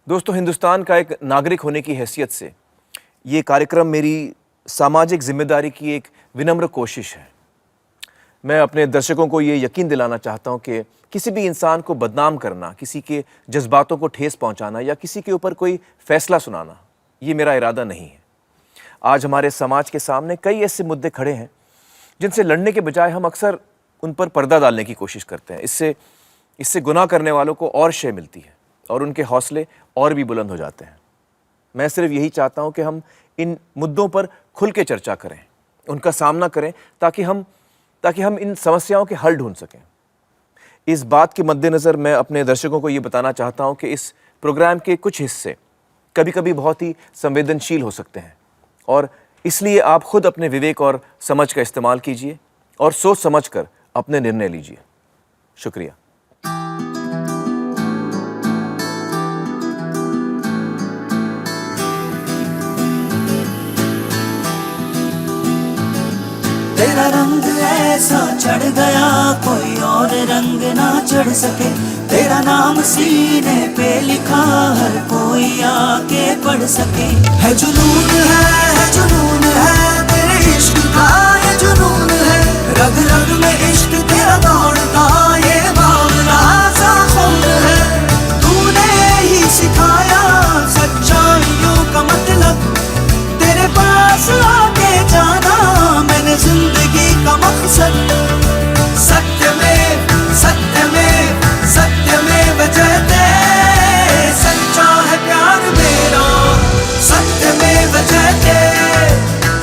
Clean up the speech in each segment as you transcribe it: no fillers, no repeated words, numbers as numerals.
दोस्तों, हिंदुस्तान का एक नागरिक होने की हैसियत से ये कार्यक्रम मेरी सामाजिक जिम्मेदारी की एक विनम्र कोशिश है। मैं अपने दर्शकों को ये यकीन दिलाना चाहता हूँ कि किसी भी इंसान को बदनाम करना, किसी के जज्बातों को ठेस पहुँचाना या किसी के ऊपर कोई फैसला सुनाना, ये मेरा इरादा नहीं है। आज हमारे समाज के सामने कई ऐसे मुद्दे खड़े हैं जिनसे लड़ने के बजाय हम अक्सर उन पर पर्दा डालने की कोशिश करते हैं। इससे गुनाह करने वालों को और शय मिलती है और उनके हौसले और भी बुलंद हो जाते हैं। मैं सिर्फ यही चाहता हूं कि हम इन मुद्दों पर खुल के चर्चा करें, उनका सामना करें, ताकि हम इन समस्याओं के हल ढूंढ सकें। इस बात के मद्देनज़र मैं अपने दर्शकों को ये बताना चाहता हूं कि इस प्रोग्राम के कुछ हिस्से कभी कभी बहुत ही संवेदनशील हो सकते हैं और इसलिए आप खुद अपने विवेक और समझ का इस्तेमाल कीजिए और सोच समझ कर अपने निर्णय लीजिए। शुक्रिया। तेरा रंग ऐसा चढ़ गया कोई और रंग ना चढ़ सके, तेरा नाम सीने पे लिखा हर कोई आके पढ़ सके। है जुनून है तेरे इश्क का, ये जुनून है रग रग में इश्क तेरा दौड़ता, ये बावला सा खून है। तूने ही सिखाया सच्चाइयों का मतलब, तेरे पास आके जाना मैंने जिंदगी का मकसद। सत्यमेव सत्यमेव सत्यमेव जयते, सच्चा है प्यार मेरा सत्यमेव जयते।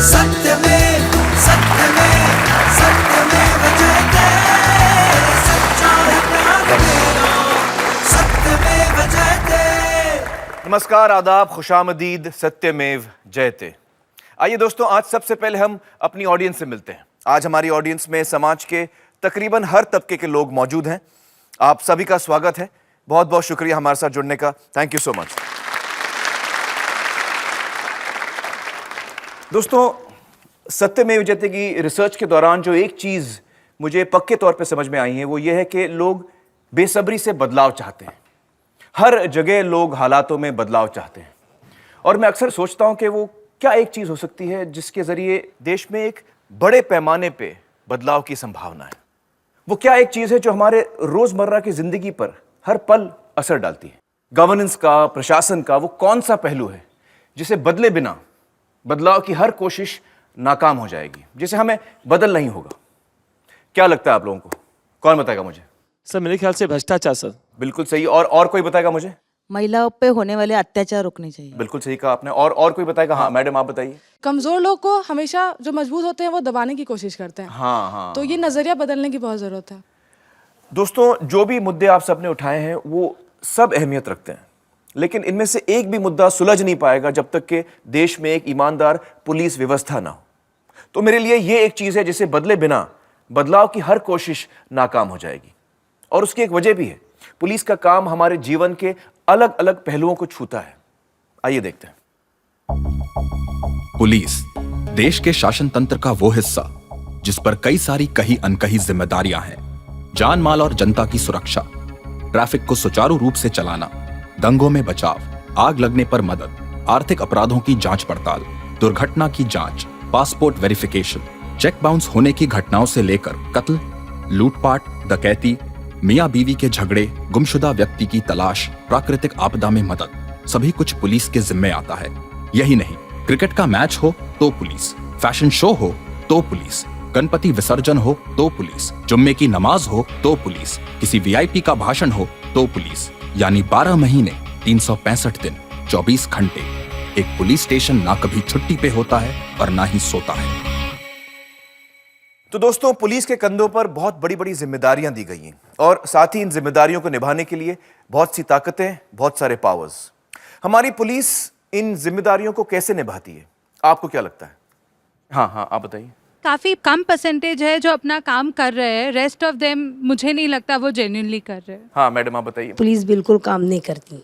सत्यमेव सत्यमेव सत्यमेव जयते, सच्चा है प्यार मेरा सत्यमेव जयते। नमस्कार, आदाब, खुशामदीद, सत्यमेव जयते। आइए दोस्तों, आज सबसे पहले हम अपनी ऑडियंस से मिलते हैं। आज हमारी ऑडियंस में समाज के तकरीबन हर तबके के लोग मौजूद हैं। आप सभी का स्वागत है। बहुत बहुत शुक्रिया हमारे साथ जुड़ने का। Thank you so much. दोस्तों, सत्यमेव जयते की रिसर्च के दौरान जो एक चीज़ मुझे पक्के तौर पे समझ में आई है वो ये है कि लोग बेसब्री से बदलाव चाहते हैं। हर जगह लोग हालातों में बदलाव चाहते हैं और मैं अक्सर सोचता हूं कि वो क्या एक चीज़ हो सकती है जिसके ज़रिए देश में एक बड़े पैमाने पे बदलाव की संभावना है। वो क्या एक चीज़ है जो हमारे रोज़मर्रा की ज़िंदगी पर हर पल असर डालती है। गवर्नेंस का, प्रशासन का वो कौन सा पहलू है जिसे बदले बिना बदलाव की हर कोशिश नाकाम हो जाएगी, जिसे हमें बदलना ही होगा। क्या लगता है आप लोगों को? कौन बताएगा मुझे? सर मेरे ख्याल से भ्रष्टाचार सर। बिल्कुल सही। और कोई बताएगा मुझे? महिलाओं पे होने वाले अत्याचार रोकने चाहिए। बिल्कुल सही कहा आपने। और कोई बताएगा? हाँ मैडम, आप बताइए। कमजोर लोग को हमेशा जो मजबूत होते हैं वो दबाने की कोशिश करते हैं। हाँ। तो ये नजरिया बदलने की बहुत जरूरत है। दोस्तों, जो भी मुद्दे आप सबने उठाए हैं वो सब अहमियत रखते हैं, लेकिन इनमें से एक भी मुद्दा सुलझ नहीं पाएगा जब तक कि देश में एक ईमानदार पुलिस व्यवस्था ना हो। तो मेरे लिए ये एक चीज है जिसे बदले बिना बदलाव की हर कोशिश नाकाम हो जाएगी। और उसकी एक वजह भी है। पुलिस का काम हमारे जीवन के अलग अलग पहलुओं को छूता है। आइए देखते हैं। पुलिस देश के शासन तंत्र का वो हिस्सा जिस पर कई सारी कही अनकही जिम्मेदारियां हैं। जान माल और जनता की सुरक्षा, ट्रैफिक को सुचारू रूप से चलाना, दंगों में बचाव, आग लगने पर मदद, आर्थिक अपराधों की जांच पड़ताल, दुर्घटना की जांच, पासपोर्ट वेरिफिकेशन, चेक बाउंस होने की घटनाओं से लेकर कत्ल, लूटपाट, डकैती, मियां बीवी के झगड़े, गुमशुदा व्यक्ति की तलाश, प्राकृतिक आपदा में मदद, सभी कुछ पुलिस के जिम्मे आता है। यही नहीं, क्रिकेट का मैच हो तो पुलिस, फैशन शो हो तो पुलिस, गणपति विसर्जन हो तो पुलिस, जुम्मे की नमाज हो तो पुलिस, किसी वीआईपी का भाषण हो तो पुलिस। यानी 12 महीने 365 दिन 24 घंटे एक पुलिस स्टेशन ना कभी छुट्टी पे होता है और ना ही सोता है। तो दोस्तों, पुलिस के कंधों पर बहुत बड़ी बड़ी जिम्मेदारियां दी गई हैं और साथ ही इन जिम्मेदारियों को निभाने के लिए बहुत सी ताकतें, बहुत सारे पावर्स। हमारी पुलिस इन जिम्मेदारियों को कैसे निभाती है? आपको क्या लगता है? हाँ, आप बताइए। काफ़ी कम परसेंटेज है जो अपना काम कर रहे हैं। रेस्ट ऑफ देम मुझे नहीं लगता वो जेन्युइनली कर रहे हैं। हाँ मैडम, आप बताइए। पुलिस बिल्कुल काम नहीं करती।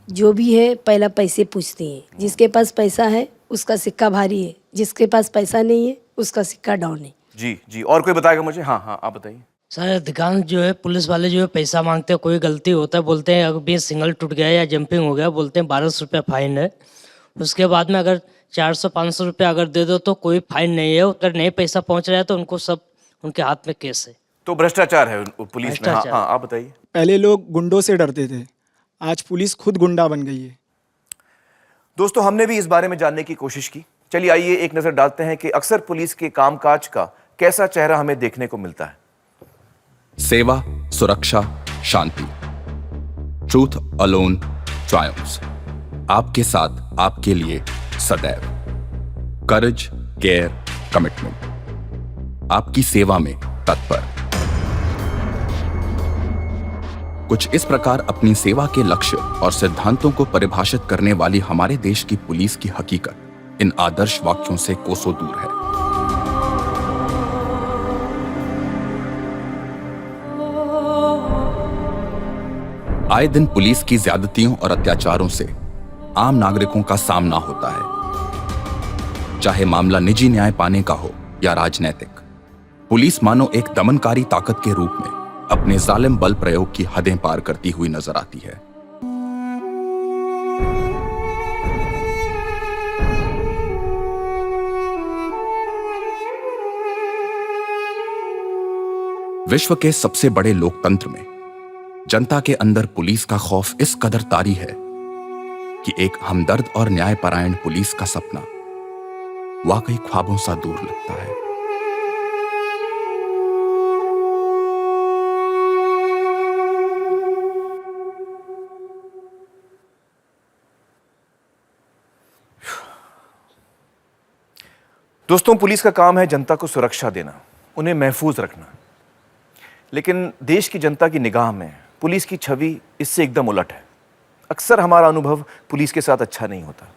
जो भी है पहला पैसे पूछती है। जिसके पास पैसा है उसका सिक्का भारी है, जिसके पास पैसा नहीं है उसका सिक्का डाउन है। जी। और कोई बताएगा मुझे? हाँ, आप बताइए। सर अधिकांश जो है पुलिस वाले जो है पैसा मांगते हैं, कोई गलती होता है बोलते हैं अगर भी सिग्नल टूट गया या जंपिंग हो गया बोलते हैं 1200 रुपये फाइन है। उसके बाद में अगर 400-500 रुपये अगर दे दो तो कोई फाइन नहीं है, अगर नहीं पैसा पहुंच रहा है तो उनको सब उनके हाथ में केस है। तो भ्रष्टाचार है पुलिस में। हाँ, भ्रष्टाचार। हाँ, आप बताइए। पहले लोग गुंडों से डरते थे, आज पुलिस खुद गुंडा बन गई है। दोस्तों, हमने भी इस बारे में जानने की कोशिश की। चलिए आइए एक नजर डालते हैं कि अक्सर पुलिस के कामकाज का कैसा चेहरा हमें देखने को मिलता है। सेवा, सुरक्षा, शांति। Truth alone triumphs. आपके साथ, आपके लिए सदैव। करेज, केयर, कमिटमेंट। आपकी सेवा में तत्पर। कुछ इस प्रकार अपनी सेवा के लक्ष्य और सिद्धांतों को परिभाषित करने वाली हमारे देश की पुलिस की हकीकत इन आदर्श वाक्यों से कोसों दूर है। आए दिन पुलिस की ज्यादतियों और अत्याचारों से आम नागरिकों का सामना होता है, चाहे मामला निजी न्याय पाने का हो या राजनैतिक। पुलिस मानो एक दमनकारी ताकत के रूप में अपने जालिम बल प्रयोग की हदें पार करती हुई नजर आती है। विश्व के सबसे बड़े लोकतंत्र में जनता के अंदर पुलिस का खौफ इस कदर तारी है कि एक हमदर्द और न्यायपरायण पुलिस का सपना वाकई ख्वाबों सा दूर लगता है। दोस्तों, पुलिस का काम है जनता को सुरक्षा देना, उन्हें महफूज रखना। लेकिन देश की जनता की निगाह में पुलिस की छवि इससे एकदम उलट है। अक्सर हमारा अनुभव पुलिस के साथ अच्छा नहीं होता।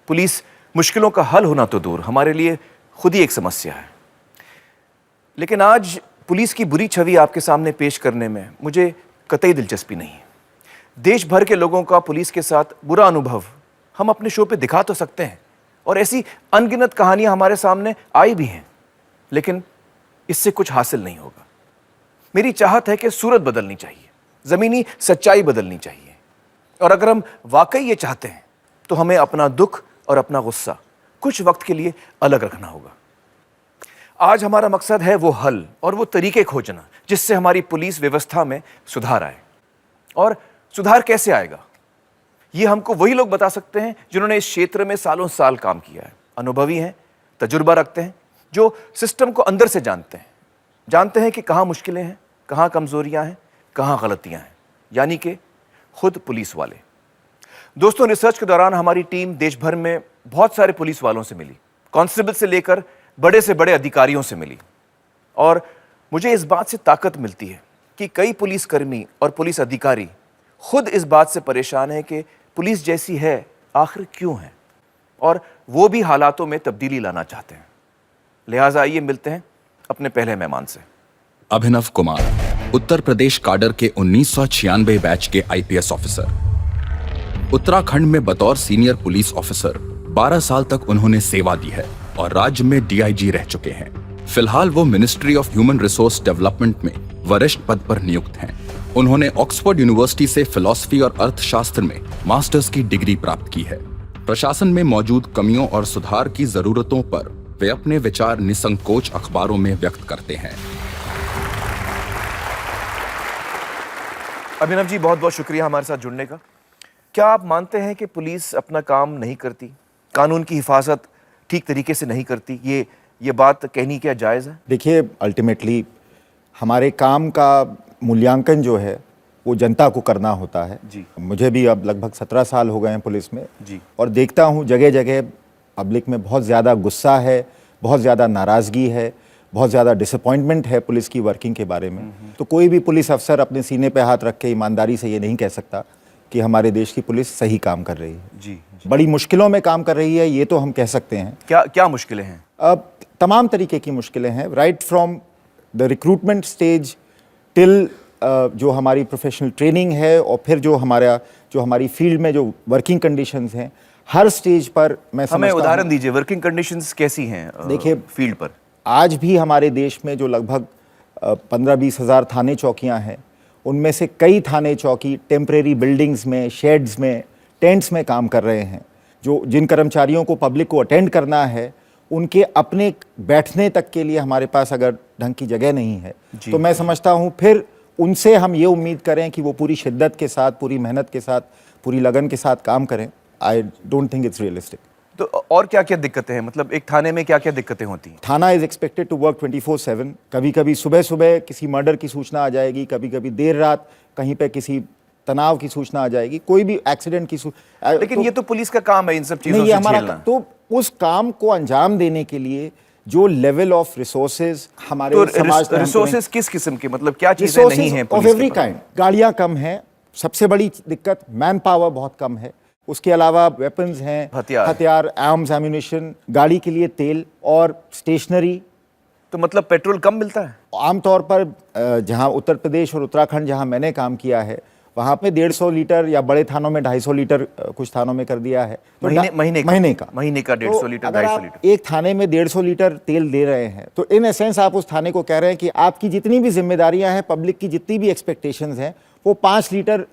पुलिस मुश्किलों का हल होना तो दूर, हमारे लिए खुद ही एक समस्या है। लेकिन आज पुलिस की बुरी छवि आपके सामने पेश करने में मुझे कतई दिलचस्पी नहीं है। देश भर के लोगों का पुलिस के साथ बुरा अनुभव हम अपने शो पे दिखा तो सकते हैं, और ऐसी अनगिनत कहानियां हमारे सामने आई भी हैं, लेकिन इससे कुछ हासिल नहीं होगा। मेरी चाहत है कि सूरत बदलनी चाहिए, जमीनी सच्चाई बदलनी चाहिए। और अगर हम वाकई ये चाहते हैं तो हमें अपना दुख और अपना गुस्सा कुछ वक्त के लिए अलग रखना होगा। आज हमारा मकसद है वो हल और वो तरीके खोजना जिससे हमारी पुलिस व्यवस्था में सुधार आए। और सुधार कैसे आएगा, ये हमको वही लोग बता सकते हैं जिन्होंने इस क्षेत्र में सालों साल काम किया है, अनुभवी हैं, तजुर्बा रखते हैं, जो सिस्टम को अंदर से जानते हैं कि कहाँ मुश्किलें हैं, कहाँ कमजोरियां हैं, कहाँ गलतियां हैं, यानी कि खुद पुलिस वाले। दोस्तों, रिसर्च के दौरान हमारी टीम देश भर में बहुत सारे पुलिस वालों से मिली, कांस्टेबल से लेकर बड़े से बड़े अधिकारियों से मिली, और मुझे इस बात से ताकत मिलती है कि कई पुलिसकर्मी और पुलिस अधिकारी खुद इस बात से परेशान है कि पुलिस जैसी है आखिर क्यों है, और वो भी हालातों में तब्दीली लाना चाहते हैं। लिहाजा आइए मिलते हैं अपने पहले मेहमान से। अभिनव कुमार, उत्तर प्रदेश काडर के 1996 बैच के आईपीएस ऑफिसर। उत्तराखंड में बतौर सीनियर पुलिस ऑफिसर 12 साल तक उन्होंने सेवा दी है और राज्य में डीआईजी रह चुके हैं। फिलहाल वो ministry of human resource development में वरिष्ठ पद पर नियुक्त हैं। उन्होंने ऑक्सफोर्ड यूनिवर्सिटी से फिलॉसफी और अर्थशास्त्र में मास्टर्स की डिग्री प्राप्त की है। प्रशासन में मौजूद कमियों और सुधार की जरूरतों पर वे अपने विचार निसंकोच अखबारों में व्यक्त करते हैं। अभिनव जी, बहुत बहुत शुक्रिया हमारे साथ जुड़ने का। क्या आप मानते हैं कि पुलिस अपना काम नहीं करती, कानून की हिफाजत ठीक तरीके से नहीं करती? ये बात कहनी क्या जायज़ है? देखिए, अल्टीमेटली हमारे काम का मूल्यांकन जो है वो जनता को करना होता है जी। मुझे भी अब लगभग 17 साल हो गए हैं पुलिस में जी। और देखता हूँ जगह जगह पब्लिक में बहुत ज़्यादा गुस्सा है, बहुत ज़्यादा नाराज़गी है, बहुत ज़्यादा डिसअपॉइंटमेंट है पुलिस की वर्किंग के बारे में। तो कोई भी पुलिस अफसर अपने सीने पे हाथ रख के ईमानदारी से ये नहीं कह सकता कि हमारे देश की पुलिस सही काम कर रही है। जी। बड़ी मुश्किलों में काम कर रही है, ये तो हम कह सकते हैं। क्या मुश्किलें हैं? अब तमाम तरीके की मुश्किलें हैं, right from the recruitment stage till जो हमारी प्रोफेशनल ट्रेनिंग है और फिर जो हमारी फील्ड में जो वर्किंग कंडीशंस हैं, हर स्टेज पर मैं हमें उदाहरण दीजिए, वर्किंग कंडीशंस कैसी हैं? देखिए, फील्ड पर आज भी हमारे देश में जो लगभग 15-20 हज़ार थाने चौकियां हैं, उनमें से कई थाने चौकी टेम्परेरी बिल्डिंग्स में, शेड्स में, टेंट्स में काम कर रहे हैं। जो जिन कर्मचारियों को पब्लिक को अटेंड करना है, उनके अपने बैठने तक के लिए हमारे पास अगर ढंग की जगह नहीं है, तो मैं समझता हूँ फिर उनसे हम ये उम्मीद करें कि वो पूरी शिद्दत के साथ, पूरी मेहनत के साथ, पूरी लगन के साथ काम करें। I don't think it's realistic. तो और क्या क्या दिक्कतें हैं, मतलब एक थाने में क्या क्या दिक्कतें होती हैं? थाना इज एक्सपेक्टेड टू वर्क 24/7। कभी कभी सुबह सुबह किसी मर्डर की सूचना आ जाएगी, कभी कभी देर रात कहीं पे किसी तनाव की सूचना आ जाएगी, कोई भी एक्सीडेंट की लेकिन ये तो पुलिस का काम है इन सब चीजों नहीं, ये से हमारा झेलना। तो उस काम को अंजाम देने के लिए जो लेवल ऑफ रिसोर्सेज हमारे तो समाज में रिसोर्सेज किस किस्म के, मतलब क्या चीजें नहीं हैं ऑफ पुलिस एवरी के पास? काइंड। गाड़ियां कम हैं, सबसे बड़ी दिक्कत मैन पावर बहुत कम है। उसके अलावा वेपन्स हैं, हथियार, आर्म्स, एम्यूनिशन, गाड़ी के लिए तेल और स्टेशनरी। तो मतलब पेट्रोल कम मिलता है? आमतौर पर जहां उत्तर प्रदेश और उत्तराखंड जहां मैंने काम किया है, वहां पे 150 लीटर या बड़े थानों में 250 लीटर कुछ थानों में कर दिया है। तो महीने का 150 150 लीटर, 250 लीटर। एक थाने में 150 लीटर तेल दे रहे हैं, तो इन एसेंस आप उस थाने को कह रहे हैं कि आपकी जितनी भी जिम्मेदारियां हैं, पब्लिक की जितनी भी एक्सपेक्टेशंस हैं, वो 5 लीटर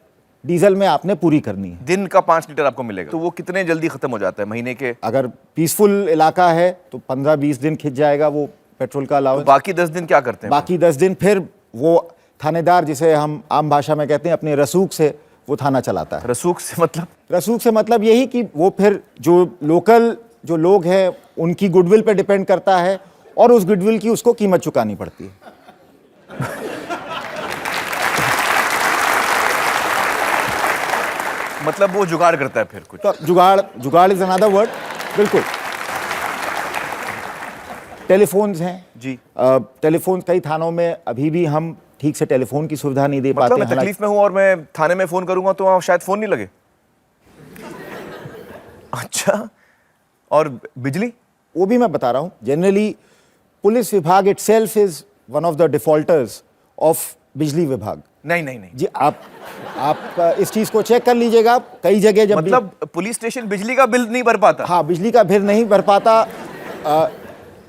डीजल में आपने पूरी करनी है। दिन का 5 लीटर आपको मिलेगा, तो वो कितने जल्दी खत्म हो जाता है महीने के? अगर पीसफुल इलाका है तो 15-20 दिन खिंच जाएगा वो पेट्रोल का अलाउंस। तो बाकी 10 दिन क्या करते हैं? बाकी 10 दिन फिर वो थानेदार, जिसे हम आम भाषा में कहते हैं, अपने रसूख से वो थाना चलाता है। रसूख से मतलब? रसूख से मतलब यही कि वो फिर जो लोकल जो लोग हैं उनकी गुडविल पे डिपेंड करता है, और उस गुडविल की उसको कीमत चुकानी पड़ती है। मतलब वो जुगाड़ करता है फिर कुछ? तो जुगाड़ इज अनदर वर्ड। बिल्कुल। टेलीफोन्स हैं जी। टेलीफोन कई थानों में अभी भी हम ठीक से टेलीफोन की सुविधा नहीं दे पाते। मैं तकलीफ में हूं और मैं थाने में फोन करूंगा तो वहां शायद फोन नहीं लगे। अच्छा, और बिजली? वो भी मैं बता रहा हूं। जनरली पुलिस विभाग itself is one of the defaulters of बिजली विभाग। नहीं जी, आप इस चीज को चेक कर लीजिएगा। कई जगह जब मतलब पुलिस स्टेशन बिजली का बिल नहीं भर पाता? हाँ, बिजली का बिल नहीं भर पाता।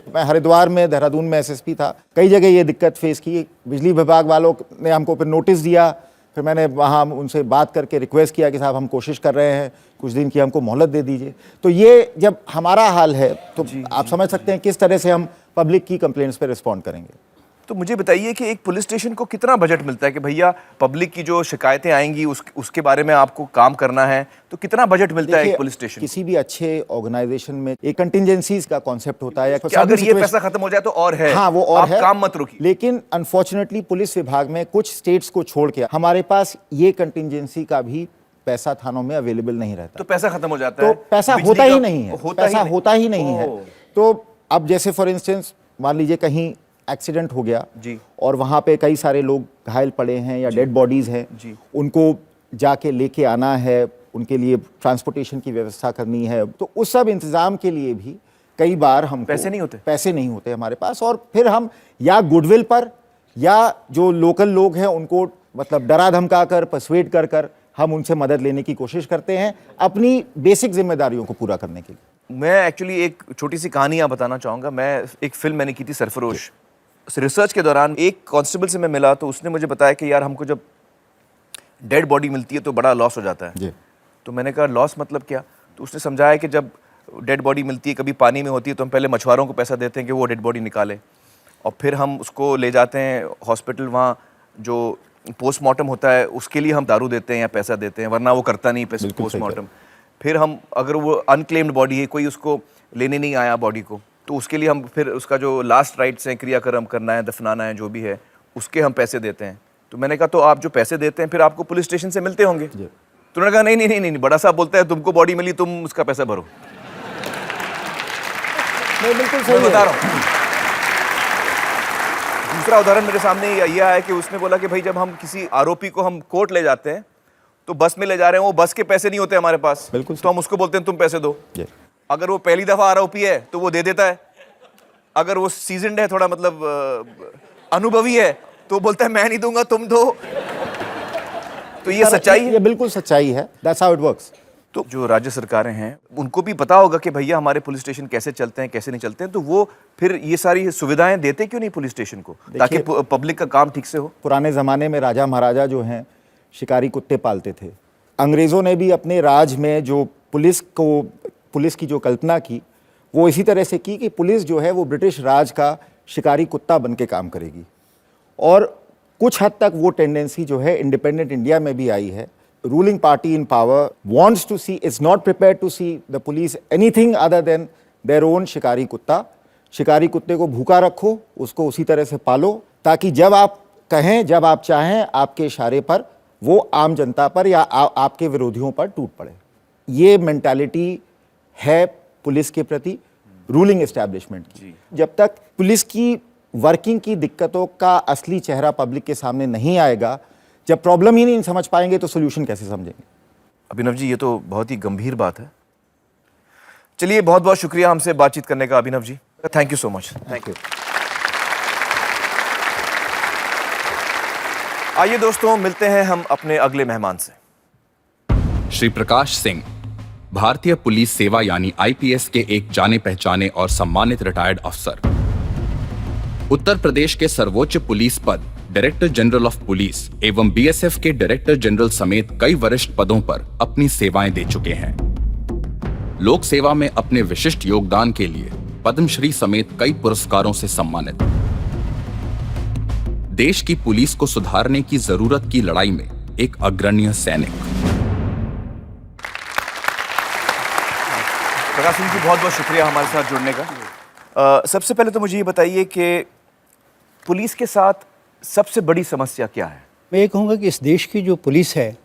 मैं हरिद्वार में, देहरादून में एसएसपी था, कई जगह ये दिक्कत फेस की। बिजली विभाग वालों ने हमको फिर नोटिस दिया, फिर मैंने वहाँ उनसे बात करके रिक्वेस्ट किया कि साहब हम कोशिश कर रहे हैं, कुछ दिन की हमको मोहलत दे दीजिए। तो ये जब हमारा हाल है तो आप समझ सकते हैं किस तरह से हम पब्लिक की कंप्लेंट्स पे रिस्पॉन्ड करेंगे। तो मुझे बताइए कि एक पुलिस स्टेशन को कितना बजट मिलता है कि भैया पब्लिक की जो शिकायतें आएंगी उसके बारे में आपको काम करना है, तो कितना बजट मिलता है एक पुलिस स्टेशन? किसी भी अच्छे ऑर्गेनाइजेशन में एक कंटिजेंसीज का कॉन्सेप्ट होता है। क्या अगर ये पैसा खत्म हो जाए तो और है? हाँ, वो और आप है, काम मत रुकिए। लेकिन अनफॉर्चुनेटली पुलिस विभाग में कुछ स्टेट्स को छोड़ के हमारे पास ये कंटिजेंसी का भी पैसा थानों में अवेलेबल नहीं रहता। तो पैसा खत्म हो जाता है? तो पैसा होता ही नहीं है, पैसा होता ही नहीं है। तो अब जैसे फॉर इंस्टेंस मान लीजिए कहीं एक्सीडेंट हो गया जी, और वहाँ पे कई सारे लोग घायल पड़े हैं या डेड बॉडीज हैं जी, उनको जाके लेके आना है, उनके लिए ट्रांसपोर्टेशन की व्यवस्था करनी है, तो उस सब इंतजाम के लिए भी कई बार हम पैसे नहीं होते हमारे पास। और फिर हम या गुडविल पर या जो लोकल लोग हैं उनको मतलब डरा धमका कर, पर्सुएड कर कर हम उनसे मदद लेने की कोशिश करते हैं अपनी बेसिक जिम्मेदारियों को पूरा करने के लिए। मैं एक्चुअली एक छोटी सी कहानी यहाँ बताना चाहूँगा। मैं एक फिल्म मैंने की थी सरफरोश। रिसर्च के दौरान एक कांस्टेबल से मैं मिला तो उसने मुझे बताया कि यार हमको जब डेड बॉडी मिलती है तो बड़ा लॉस हो जाता है जी। तो मैंने कहा लॉस मतलब क्या? तो उसने समझाया कि जब डेड बॉडी मिलती है, कभी पानी में होती है, तो हम पहले मछुआरों को पैसा देते हैं कि वो डेड बॉडी निकाले, और फिर हम उसको ले जाते हैं हॉस्पिटल, वहाँ जो पोस्टमार्टम होता है उसके लिए हम दारू देते हैं या पैसा देते हैं, वरना वो करता नहीं पोस्टमार्टम। फिर हम अगर वो अनक्लेम्ड बॉडी है, कोई उसको लेने नहीं आया बॉडी को, तो उसके लिए हम फिर उसका जो लास्ट राइट्स हैं, क्रियाक्रम करना है, दफनाना है, जो भी है, उसके हम पैसे देते हैं। तो मैंने कहा तो आप जो पैसे देते हैं फिर आपको पुलिस स्टेशन से मिलते होंगे? तो उन्होंने कहा नहीं, बड़ा साहब बोलता है तुमको बॉडी मिली, तुम उसका पैसा भरो। बिल्कुल सही बता रहा हूँ। दूसरा उदाहरण मेरे सामने ये आया कि उसने बोला कि भाई जब हम किसी आरोपी को हम कोर्ट ले जाते हैं तो बस में ले जा रहे हैं, वो बस के पैसे नहीं होते हमारे पास, तो हम उसको बोलते हैं तुम पैसे दो। अगर वो पहली दफा आरोपी है तो वो दे देता है, अगर वो सीजन्ड है, थोड़ा मतलब अनुभवी है, तो बोलता है मैं नहीं दूंगा, तुम दो। तो ये सच्चाई है? ये बिल्कुल सच्चाई है। That's how it works. तो जो राज्य सरकारें हैं उनको भी पता होगा कि भैया हमारे पुलिस स्टेशन कैसे चलते हैं, कैसे नहीं चलते हैं, तो वो फिर ये सारी सुविधाएं देते क्यों नहीं पुलिस स्टेशन को, ताकि पब्लिक का काम ठीक से हो। पुराने ज़माने में राजा महाराजा जो हैं शिकारी कुत्ते पालते थे। अंग्रेज़ों ने भी अपने राज में जो पुलिस की जो कल्पना की वो इसी तरह से की कि पुलिस जो है वो ब्रिटिश राज का शिकारी कुत्ता बन के काम करेगी। और कुछ हद तक वो टेंडेंसी जो है इंडिपेंडेंट इंडिया में भी आई है। Ruling party in power wants to see, is not prepared to see the police anything other than their own शिकारी कुत्ता। शिकारी कुत्ते को भूखा रखो, उसको उसी तरह से पालो, ताकि जब आप कहें, जब आप चाहें, आपके इशारे पर वो आम जनता पर या आपके विरोधियों पर टूट पड़े। ये मेंटालिटी है पुलिस के प्रति रूलिंग एस्टैब्लिशमेंट की। जब तक पुलिस की वर्किंग की दिक्कतों का असली चेहरा पब्लिक के सामने नहीं आएगा, जब प्रॉब्लम ही नहीं समझ पाएंगे तो सोल्यूशन कैसे समझेंगे। अभिनव जी, ये तो बहुत ही गंभीर बात है। चलिए, बहुत बहुत शुक्रिया हमसे बातचीत करने का Abhinav ji. Thank you so much. Thank you. आइए दोस्तों, मिलते हैं हम अपने अगले मेहमान से। श्री प्रकाश सिंह भारतीय पुलिस सेवा यानी आईपीएस के एक जाने पहचाने और सम्मानित रिटायर्ड अफसर। उत्तर प्रदेश के सर्वोच्च पुलिस पद डायरेक्टर जनरल ऑफ पुलिस एवं बीएसएफ के डायरेक्टर जनरल समेत कई वरिष्ठ पदों पर अपनी सेवाएं दे चुके हैं। लोक सेवा में अपने विशिष्ट योगदान के लिए पद्मश्री समेत कई पुरस्कारों से सम्मानित। देश की पुलिस को सुधारने की जरूरत की लड़ाई में एक अग्रणी सैनिक। प्रकाश सिंह जी, बहुत बहुत शुक्रिया हमारे साथ जुड़ने का। सबसे पहले तो मुझे ये बताइए कि पुलिस के साथ सबसे बड़ी समस्या क्या है? मैं ये कहूँगा कि इस देश की जो पुलिस है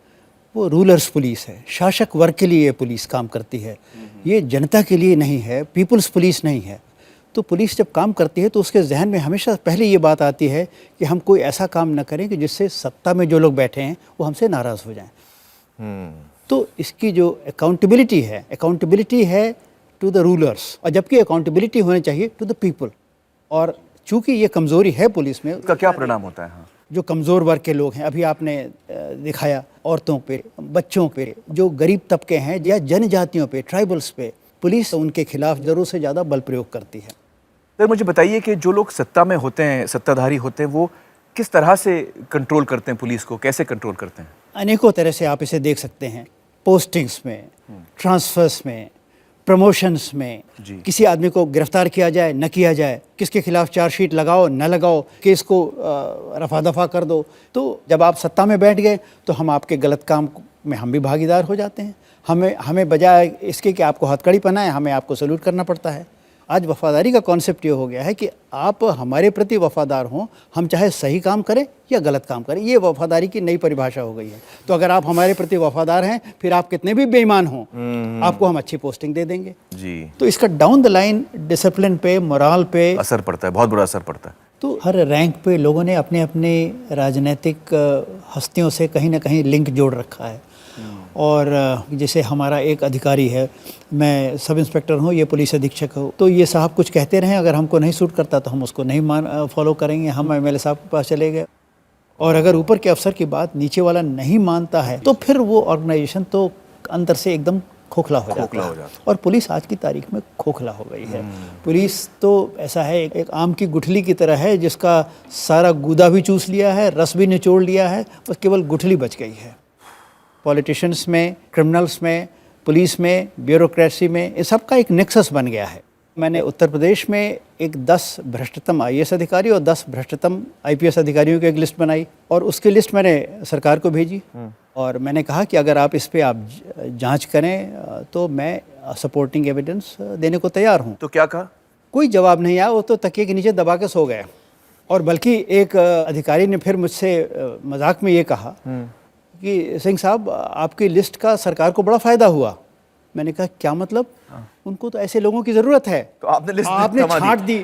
वो रूलर्स पुलिस है, शासक वर्ग के लिए ये पुलिस काम करती है, ये जनता के लिए नहीं है, पीपुल्स पुलिस नहीं है। तो पुलिस जब काम करती है तो उसके जहन में हमेशा पहले ये बात आती है कि हम कोई ऐसा काम न करें कि जिससे सत्ता में जो लोग बैठे हैं वो हमसे नाराज़ हो जाएं। तो इसकी जो अकाउंटेबिलिटी है टू द रूलर्स, और जबकि अकाउंटेबिलिटी होनी चाहिए टू द पीपल। और चूंकि ये कमज़ोरी है पुलिस में, उसका क्या परिणाम होता है? हाँ, जो कमज़ोर वर्ग के लोग हैं, अभी आपने दिखाया औरतों पे, बच्चों पे, जो गरीब तबके हैं या जनजातियों पे, ट्राइबल्स पे, पुलिस उनके खिलाफ ज़रूरत से ज़्यादा बल प्रयोग करती है। सर, मुझे बताइए कि जो लोग सत्ता में होते हैं, सत्ताधारी होते हैं, वो किस तरह से कंट्रोल करते हैं पुलिस को, कैसे कंट्रोल करते हैं? अनेकों तरह से आप इसे देख सकते हैं। पोस्टिंग्स में, ट्रांसफर्स में, प्रमोशंस में, किसी आदमी को गिरफ्तार किया जाए न किया जाए, किसके खिलाफ चार्जशीट लगाओ न लगाओ, केस को रफा दफा कर दो। तो जब आप सत्ता में बैठ गए तो हम आपके गलत काम में हम भी भागीदार हो जाते हैं। हमें बजाय इसके कि आपको हथकड़ी पहनाएं, हमें आपको सल्यूट करना पड़ता है। आज वफादारी का कॉन्सेप्ट ये हो गया है कि आप हमारे प्रति वफादार हों, हम चाहे सही काम करें या गलत काम करें। ये वफादारी की नई परिभाषा हो गई है। तो अगर आप हमारे प्रति वफादार हैं, फिर आप कितने भी बेईमान हों, आपको हम अच्छी पोस्टिंग दे देंगे जी। तो इसका डाउन द लाइन डिसिप्लिन पे, मोराल पे असर पड़ता है, बहुत बुरा असर पड़ता है। तो हर रैंक पे लोगों ने अपने अपने राजनीतिक हस्तियों से कहीं ना कहीं लिंक जोड़ रखा है। और जैसे हमारा एक अधिकारी है, मैं सब इंस्पेक्टर हूँ, ये पुलिस अधीक्षक हो, तो ये साहब कुछ कहते रहें, अगर हमको नहीं सूट करता तो हम उसको नहीं फॉलो करेंगे, हम एमएलए साहब के पास चले गए। और अगर ऊपर के अफसर की बात नीचे वाला नहीं मानता है तो फिर वो ऑर्गेनाइजेशन तो अंदर से एकदम खोखला हो जाता है। और पुलिस आज की तारीख में खोखला हो गई है। पुलिस तो ऐसा है, एक आम की गुठली की तरह है जिसका सारा गूदा भी चूस लिया है, रस भी निचोड़ लिया है, बस केवल गुठली बच गई है। पॉलिटिशियंस में, क्रिमिनल्स में, पुलिस में, ब्यूरोक्रेसी में, इस सब का एक नेक्सस बन गया है। मैंने उत्तर प्रदेश में एक 10 भ्रष्टतम आईएएस अधिकारी और 10 भ्रष्टतम आईपीएस अधिकारियों की एक लिस्ट बनाई और उसकी लिस्ट मैंने सरकार को भेजी। और मैंने कहा कि अगर आप इस पे आप जांच करें तो मैं सपोर्टिंग एविडेंस देने को तैयार हूँ। तो क्या कहा? कोई जवाब नहीं आया। वो तो तकिए के नीचे दबा के सो गए। और बल्कि एक अधिकारी ने फिर मुझसे मजाक में ये कहा कि सिंह साहब, आपकी लिस्ट का सरकार को बड़ा फायदा हुआ। मैंने कहा क्या मतलब? उनको तो ऐसे लोगों की जरूरत है। तो आपने लिस्ट छांट दी।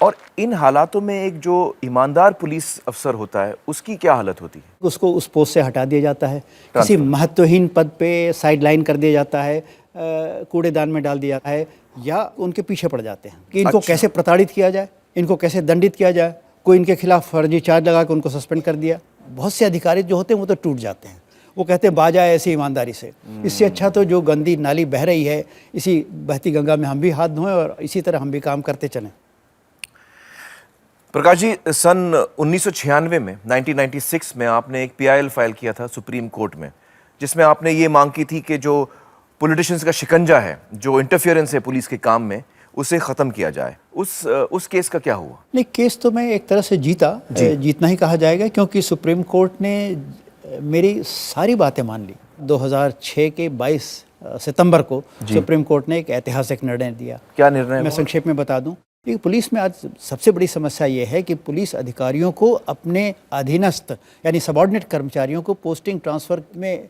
और इन हालातों में एक जो ईमानदार पुलिस अफसर होता है उसकी क्या हालत होती है? उसको उस पोस्ट से हटा दिया जाता है, किसी महत्वहीन पद पे साइड लाइन कर दिया जाता है, कूड़ेदान में डाल दिया जाता है, या उनके पीछे पड़ जाते हैं कि इनको कैसे प्रताड़ित किया जाए, इनको कैसे दंडित किया जाए। कोई इनके खिलाफ फर्जी चार्ज लगा के उनको सस्पेंड कर दिया। बहुत से अधिकारी जो होते हैं वो तो टूट जाते हैं, वो कहते हैं बाजा ऐसी ईमानदारी से। इससे अच्छा तो जो गंदी नाली बह रही है, इसी बहती गंगा में हम भी हाथ धोएं और इसी तरह हम भी काम करते चलें। प्रकाश जी, सन 1996 में 1996 में आपने एक PIL फाइल किया था सुप्रीम कोर्ट में, जिसमें आपने ये मांग की थी कि जो पॉलिटिशियंस का शिकंजा है, जो इंटरफियरेंस है पुलिस के काम में, उसे ख़त्म किया जाए। उस केस का क्या हुआ? नहीं, केस तो मैं एक तरह से जीतना ही कहा जाएगा, क्योंकि सुप्रीम कोर्ट ने मेरी सारी बातें मान ली। 2006 के 22 सितंबर को सुप्रीम कोर्ट ने एक ऐतिहासिक निर्णय दिया। क्या निर्णय? मैं संक्षेप में बता दूं कि पुलिस में आज सबसे बड़ी समस्या ये है कि पुलिस अधिकारियों को अपने अधीनस्थ यानी सबॉर्डिनेट कर्मचारियों को पोस्टिंग ट्रांसफर में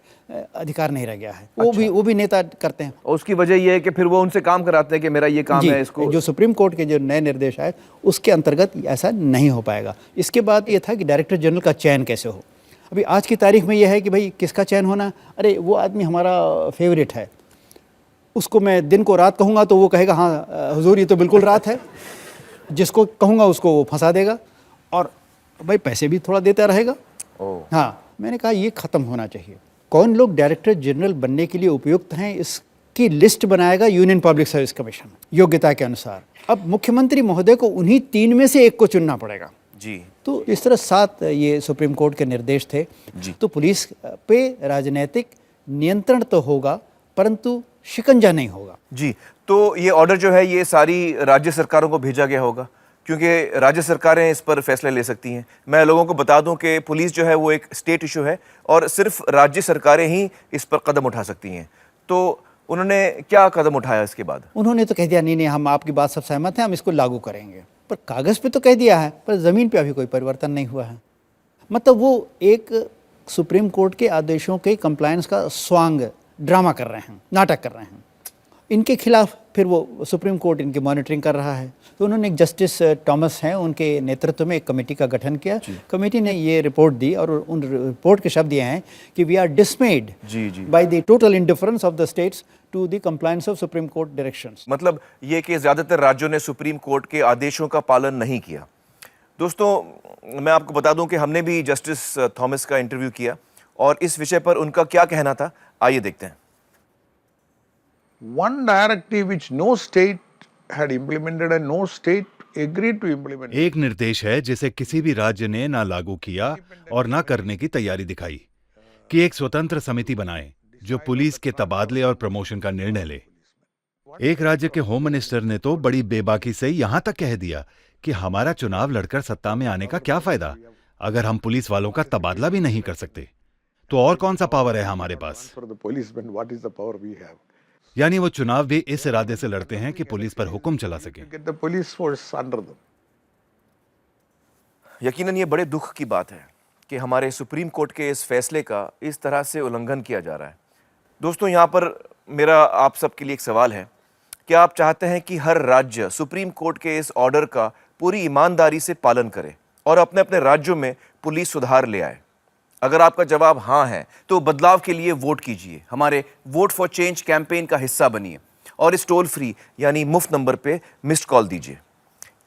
अधिकार नहीं रह गया है। वो भी नेता करते हैं। और उसकी वजह यह है कि फिर वो उनसे काम कराते हैं कि मेरा ये काम है। इसको जो सुप्रीम कोर्ट के जो नए निर्देश आए उसके अंतर्गत ऐसा नहीं हो पाएगा। इसके बाद ये था कि डायरेक्टर जनरल का चयन कैसे हो। अभी आज की तारीख में यह है कि भाई किसका चयन होना, अरे वो आदमी हमारा फेवरेट है, उसको मैं दिन को रात कहूँगा तो वो कहेगा हाँ हुजूर ये तो बिल्कुल रात है, जिसको कहूँगा उसको वो फंसा देगा और भाई पैसे भी थोड़ा देता रहेगा। हाँ, मैंने कहा ये ख़त्म होना चाहिए। कौन लोग डायरेक्टर जनरल बनने के लिए उपयुक्त हैं इसकी लिस्ट बनाएगा यूनियन पब्लिक सर्विस कमीशन योग्यता के अनुसार। अब मुख्यमंत्री महोदय को उन्हीं 3 में से एक को चुनना पड़ेगा जी। तो इस तरह 7 ये सुप्रीम कोर्ट के निर्देश थे जी। तो पुलिस पे राजनीतिक नियंत्रण तो होगा परंतु शिकंजा नहीं होगा जी। तो ये ऑर्डर जो है ये सारी राज्य सरकारों को भेजा गया होगा, क्योंकि राज्य सरकारें इस पर फैसले ले सकती हैं। मैं लोगों को बता दूं कि पुलिस जो है वो एक स्टेट इशू है और सिर्फ राज्य सरकारें ही इस पर कदम उठा सकती हैं। तो उन्होंने क्या कदम उठाया इसके बाद? उन्होंने तो कह दिया नहीं हम आपकी बात सब सहमत हैं, हम इसको लागू करेंगे। पर कागज़ पे तो कह दिया है, पर ज़मीन पे अभी कोई परिवर्तन नहीं हुआ है। मतलब वो एक सुप्रीम कोर्ट के आदेशों के कंप्लायंस का स्वांग ड्रामा कर रहे हैं, नाटक कर रहे हैं। इनके खिलाफ फिर वो सुप्रीम कोर्ट इनकी मॉनिटरिंग कर रहा है। तो उन्होंने एक जस्टिस टॉमस हैं, उनके नेतृत्व में एक कमेटी का गठन किया। कमेटी ने ये रिपोर्ट दी और उन रिपोर्ट के शब्द ये हैं कि we are dismayed by the total indifference of the states to the compliance of supreme court directions. मतलब ये कि ज़्यादातर राज्यों ने सुप्रीम कोर्ट के आदेशों का पालन नहीं किया। दोस्तों, मैं आपको बता दूं कि हमने भी जस्टिस थॉमस का इंटरव्यू किया और इस विषय पर उनका क्या कहना था, आइए देखते हैं। One directive which no state had implemented and no state agreed to implement. एक निर्देश है जिसे किसी भी राज्य ने ना लागू किया और ना करने की तैयारी दिखाई कि एक स्वतंत्र समिति बनाए जो पुलिस के तबादले और प्रमोशन का निर्णय ले। एक राज्य के होम मिनिस्टर ने तो बड़ी बेबाकी से यहां तक कह दिया कि हमारा चुनाव लड़कर सत्ता में आने का क्या फायदा अगर हम पुलिस वालों का तबादला भी नहीं कर सकते, तो और कौन सा पावर है हमारे पास। यानी वो चुनाव भी इस इरादे से लड़ते हैं कि पुलिस पर हुक्म चला सके। यकीनन ये बड़े दुख की बात है कि हमारे सुप्रीम कोर्ट के इस फैसले का इस तरह से उल्लंघन किया जा रहा है। दोस्तों, यहाँ पर मेरा आप सबके लिए एक सवाल है, क्या आप चाहते हैं कि हर राज्य सुप्रीम कोर्ट के इस ऑर्डर का पूरी ईमानदारी से पालन करे और अपने अपने राज्यों में पुलिस सुधार ले आए? अगर आपका जवाब हाँ है तो बदलाव के लिए वोट कीजिए, हमारे वोट फॉर चेंज कैंपेन का हिस्सा बनिए और इस टोल फ्री यानी मुफ्त नंबर पे मिस्ड कॉल दीजिए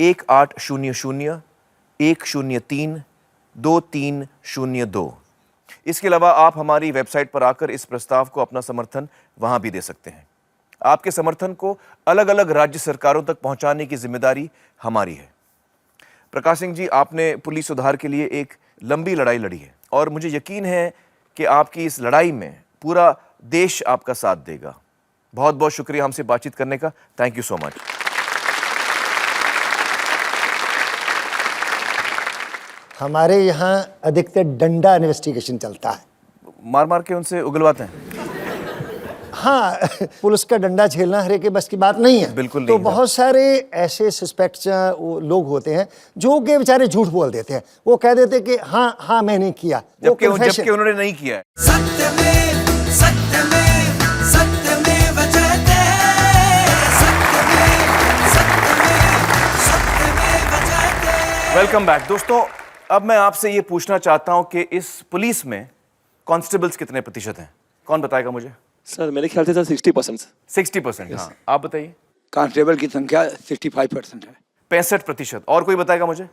1800-103-2302। इसके अलावा आप हमारी वेबसाइट पर आकर इस प्रस्ताव को अपना समर्थन वहां भी दे सकते हैं। आपके समर्थन को अलग अलग राज्य सरकारों तक पहुंचाने की जिम्मेदारी हमारी है। प्रकाश सिंह जी, आपने पुलिस सुधार के लिए एक लंबी लड़ाई लड़ी है और मुझे यकीन है कि आपकी इस लड़ाई में पूरा देश आपका साथ देगा। बहुत बहुत शुक्रिया हमसे बातचीत करने का। Thank you so much. हमारे यहाँ अधिकतर डंडा इन्वेस्टिगेशन चलता है, मार मार के उनसे उगलवाते हैं। हाँ, पुलिस का डंडा झेलना हर एक के बस की बात नहीं है। बिल्कुल नहीं। तो बहुत सारे ऐसे सस्पेक्ट्स लोग होते हैं जो कि बेचारे झूठ बोल देते हैं। वो कह देते हैं कि हाँ मैं नहीं किया, जबकि उन्होंने नहीं किया है। वेलकम बैक दोस्तों। अब मैं आपसे ये पूछना चाहता हूं कि इस पुलिस में कांस्टेबल्स कितने प्रतिशत हैं? कौन बताएगा मुझे? सर मेरे ख्याल से 60%। 60%। हाँ, आप बताइए। कांस्टेबल की संख्या 65% है। 65%। और कोई बताएगा मुझे?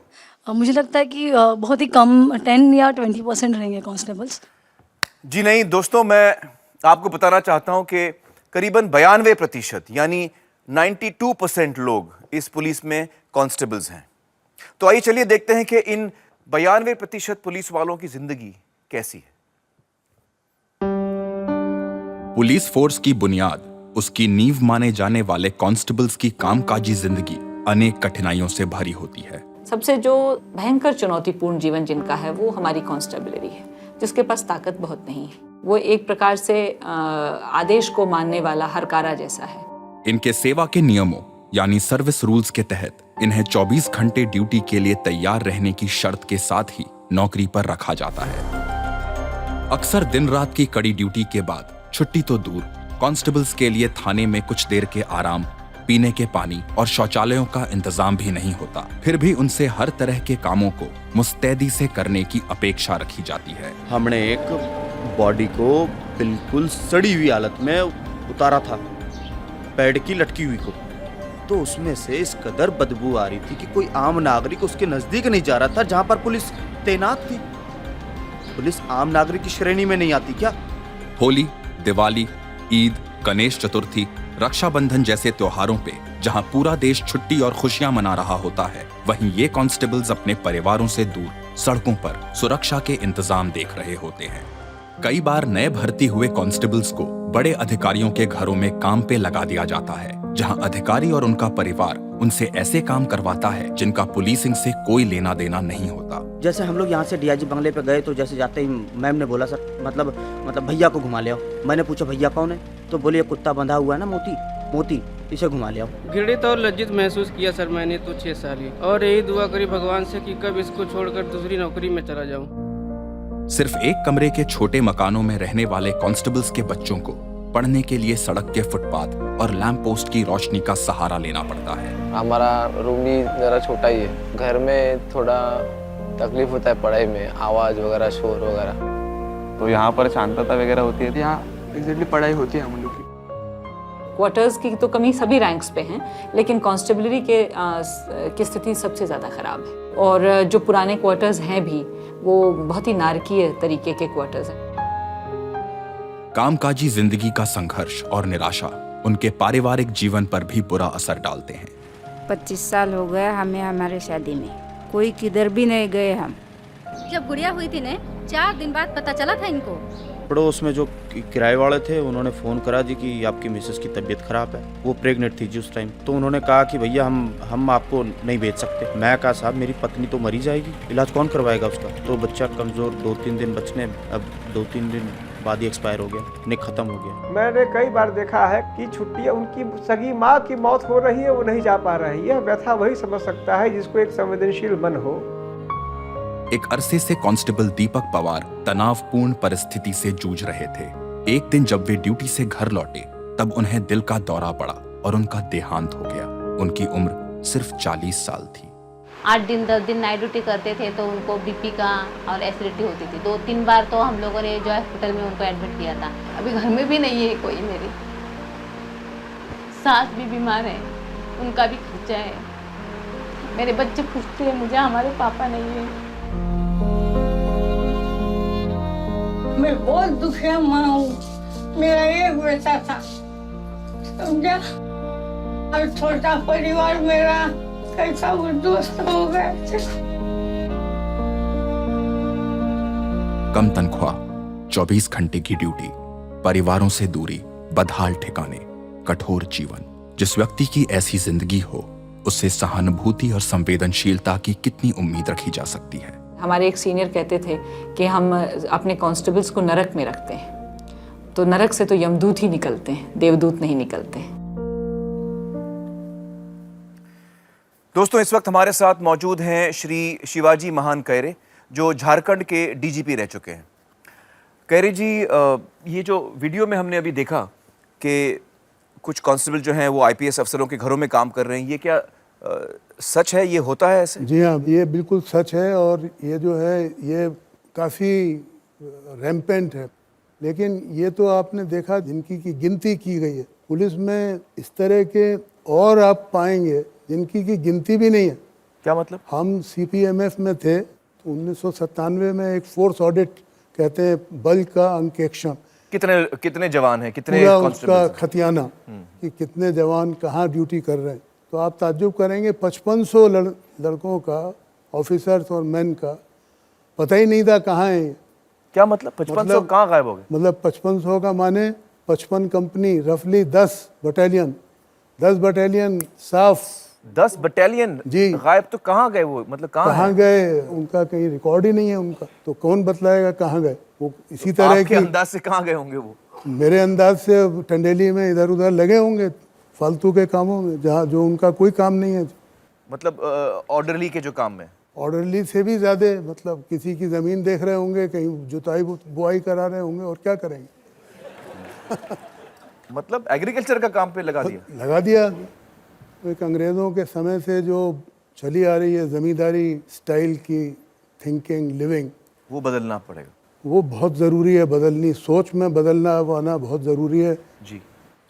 मुझे लगता है कि बहुत ही कम 10 या 20% रहेंगे कांस्टेबल्स। जी नहीं दोस्तों, मैं आपको बताना चाहता हूं कि करीबन 92% यानी 92% लोग इस पुलिस में कांस्टेबल्स हैं। तो आइए चलिए देखते हैं कि इन 92% पुलिस वालों की जिंदगी कैसी है। पुलिस फोर्स की बुनियाद, उसकी नींव माने जाने वाले कांस्टेबल्स की कामकाजी जिंदगी अनेक कठिनाइयों से भरी होती है। सबसे जो भयंकर चुनौतीपूर्ण जीवन जिनका है वो हमारी कांस्टेबलरी है, जिसके पास ताकत बहुत नहीं है। वो एक प्रकार से आदेश को मानने वाला हरकारा जैसा है। इनके सेवा के नियमों यानी सर्विस रूल्स के तहत इन्हें 24 घंटे ड्यूटी के लिए तैयार रहने की शर्त के साथ ही नौकरी पर रखा जाता है। अक्सर दिन रात की कड़ी ड्यूटी के बाद छुट्टी तो दूर, कांस्टेबल्स के लिए थाने में कुछ देर के आराम, पीने के पानी और शौचालयों का इंतजाम भी नहीं होता। फिर भी उनसे हर तरह के कामों को मुस्तैदी से करने की अपेक्षा रखी जाती है। हमने एक बॉडी को बिल्कुल सड़ी हुई हालत में उतारा था, बेड की लटकी हुई को, तो उसमें से इस कदर बदबू आ रही थी कि कोई आम नागरिक उसके नजदीक नहीं जा रहा था। जहां पर पुलिस तैनात थी, पुलिस आम नागरिक की श्रेणी में नहीं आती क्या? होली, दिवाली, ईद, गणेश चतुर्थी, रक्षाबंधन जैसे त्योहारों पे जहां पूरा देश छुट्टी और खुशियां मना रहा होता है, वहीं ये कांस्टेबल्स अपने परिवारों से दूर सड़कों पर सुरक्षा के इंतजाम देख रहे होते हैं। कई बार नए भर्ती हुए कांस्टेबल्स को बड़े अधिकारियों के घरों में काम पे लगा दिया जाता है, जहां अधिकारी और उनका परिवार उनसे ऐसे काम करवाता है जिनका पुलिसिंग से कोई लेना देना नहीं होता। जैसे हम लोग यहाँ से डीआईजी बंगले पे गए तो जैसे जाते ही मैम ने बोला सर मतलब भैया को घुमा ले आओ। मैंने पूछा भैया कौन है, तो बोले ये कुत्ता बंधा हुआ है ना मोती, इसे घुमा ले आओ। घृणित और लज्जित महसूस किया सर मैंने तो 6 साल ही, और यही दुआ करी भगवान से कि कब इसको छोड़कर दूसरी नौकरी में चला जाऊं। सिर्फ एक कमरे के छोटे मकानों में रहने वाले कांस्टेबल्स के बच्चों को पढ़ने के लिए सड़क के फुटपाथ और लैंप पोस्ट की रोशनी का सहारा लेना पड़ता है। हमारा रूम भी जरा छोटा ही है, घर में थोड़ा तकलीफ होता है पढ़ाई में, आवाज वगैरह, शोर वगैरह। तो यहाँ पर शांतता वगैरह होती है, यहाँ एग्जैक्टली पढ़ाई होती है हम लोग की। क्वार्टर्स की तो कमी सभी रैंक्स पे हैं, लेकिन कांस्टेबलरी की स्थिति सबसे ज़्यादा खराब है। और जो पुराने क्वार्टर्स हैं भी, वो बहुत ही नारकीय तरीके के क्वार्टर्स हैं। कामकाजी जिंदगी का संघर्ष और निराशा उनके पारिवारिक जीवन पर भी बुरा असर डालते हैं। 25 साल हो गया हमें हमारे शादी में, कोई किधर भी नहीं गए हम। जब गुड़िया हुई थी ने 4 दिन बाद पता चला था इनको। पड़ोस में जो किराए वाले थे उन्होंने फ़ोन करा जी कि आपकी मिसेस की तबीयत ख़राब है, वो प्रेग्नेंट थी जी उस टाइम। तो उन्होंने कहा कि भैया हम आपको नहीं भेज सकते। मैं कहा साहब मेरी पत्नी तो मरी जाएगी, इलाज कौन करवाएगा उसका? तो बच्चा कमज़ोर, 2-3 दिन बचने, अब 2-3 दिन बाद ही एक्सपायर हो गया, नहीं ख़त्म हो गया। मैंने कई बार देखा है कि छुट्टियाँ, उनकी सगी माँ की मौत हो रही है, वो नहीं जा पा रही है। यह व्यथा वही समझ सकता है जिसको एक संवेदनशील मन हो। एक अरसे से कांस्टेबल दीपक पवार तनावपूर्ण परिस्थिति से जूझ रहे थे। एक दिन जब वे ड्यूटी से घर लौटे, तब उन्हें दिल का दौरा पड़ा और उनका देहांत हो गया। उनकी उम्र सिर्फ 40 साल थी। 8 दिन 10 दिन नाइट ड्यूटी करते थे तो उनको बीपी का और एसिडिटी होती थी। 2-3 बार तो हम लोगों ने जो हॉस्पिटल में उनको एडमिट किया था। अभी घर में भी नहीं है कोई। मेरी सास भी बीमार है, उनका भी खर्चा है। मेरे बच्चे पूछते हैं मुझे, हमारे पापा नहीं है। मैं बहुत दुखिया माँ हूँ। मेरा एक बेटा था, समझा, और छोटा परिवार मेरा कैसा उद्ध्वस्त हो गया। कम तनख्वाह, 24 घंटे की ड्यूटी, परिवारों से दूरी, बदहाल ठिकाने, कठोर जीवन। जिस व्यक्ति की ऐसी जिंदगी हो, उससे सहानुभूति और संवेदनशीलता की कितनी उम्मीद रखी जा सकती है। हमारे एक सीनियर कहते थे कि हम अपने कांस्टेबल्स को नरक में रखते हैं, तो नरक से तो यमदूत ही निकलते हैं, देवदूत नहीं निकलते हैं। दोस्तों, इस वक्त हमारे साथ मौजूद हैं श्री शिवाजी महान कैरे, जो झारखंड के डीजीपी रह चुके हैं। कैरे जी, ये जो वीडियो में हमने अभी देखा कि कुछ कांस्टेबल जो हैं वो आईपीएस अफसरों के घरों में काम कर रहे हैं, ये क्या सच है? ये होता है ऐसे? जी हाँ, ये बिल्कुल सच है और ये जो है ये काफ़ी रैम्पेंट है। लेकिन ये तो आपने देखा जिनकी की गिनती की गई है। पुलिस में इस तरह के और आप पाएंगे जिनकी की गिनती भी नहीं है। क्या मतलब? हम CPMF में थे तो 1997 में एक फोर्स ऑडिट कहते हैं बल का अंकेक्षण, कितने जवान हैं, कितने पूरा उसका कांस्टेबल्स हैं? खतियाना कि कितने जवान कहाँ ड्यूटी कर रहे हैं। तो आप ताज्जुब करेंगे 5500 लड़कों का, ऑफिसर्स और मैन का पता ही नहीं था कहाँ है ये। क्या मतलब 5500 कहाँ गायब हो गए? मतलब 5500 का माने 55 कंपनी, रफली 10 बटालियन साफ 10 बटालियन जी गायब। तो कहाँ गए वो, मतलब कहाँ गए, उनका कहीं रिकॉर्ड ही नहीं है उनका, तो कौन बतलाएगा कहाँ गए वो। इसी तरह आपके की अंदाज से कहाँ गए होंगे वो? मेरे अंदाज से टंडेली में इधर उधर लगे होंगे फालतू के कामों में, जहाँ जो उनका कोई काम नहीं है। मतलब ऑर्डरली के जो काम में, ऑर्डरली से भी ज़्यादा, मतलब किसी की ज़मीन देख रहे होंगे, कहीं जुताई बुआई करा रहे होंगे, और क्या करेंगे। मतलब एग्रीकल्चर का काम पे लगा दिया। तो एक अंग्रेज़ों के समय से जो चली आ रही है ज़मींदारी स्टाइल की थिंकिंग, लिविंग, वो बदलना पड़ेगा। वो बहुत ज़रूरी है, बदलनी, सोच में बदलना आना बहुत ज़रूरी है जी।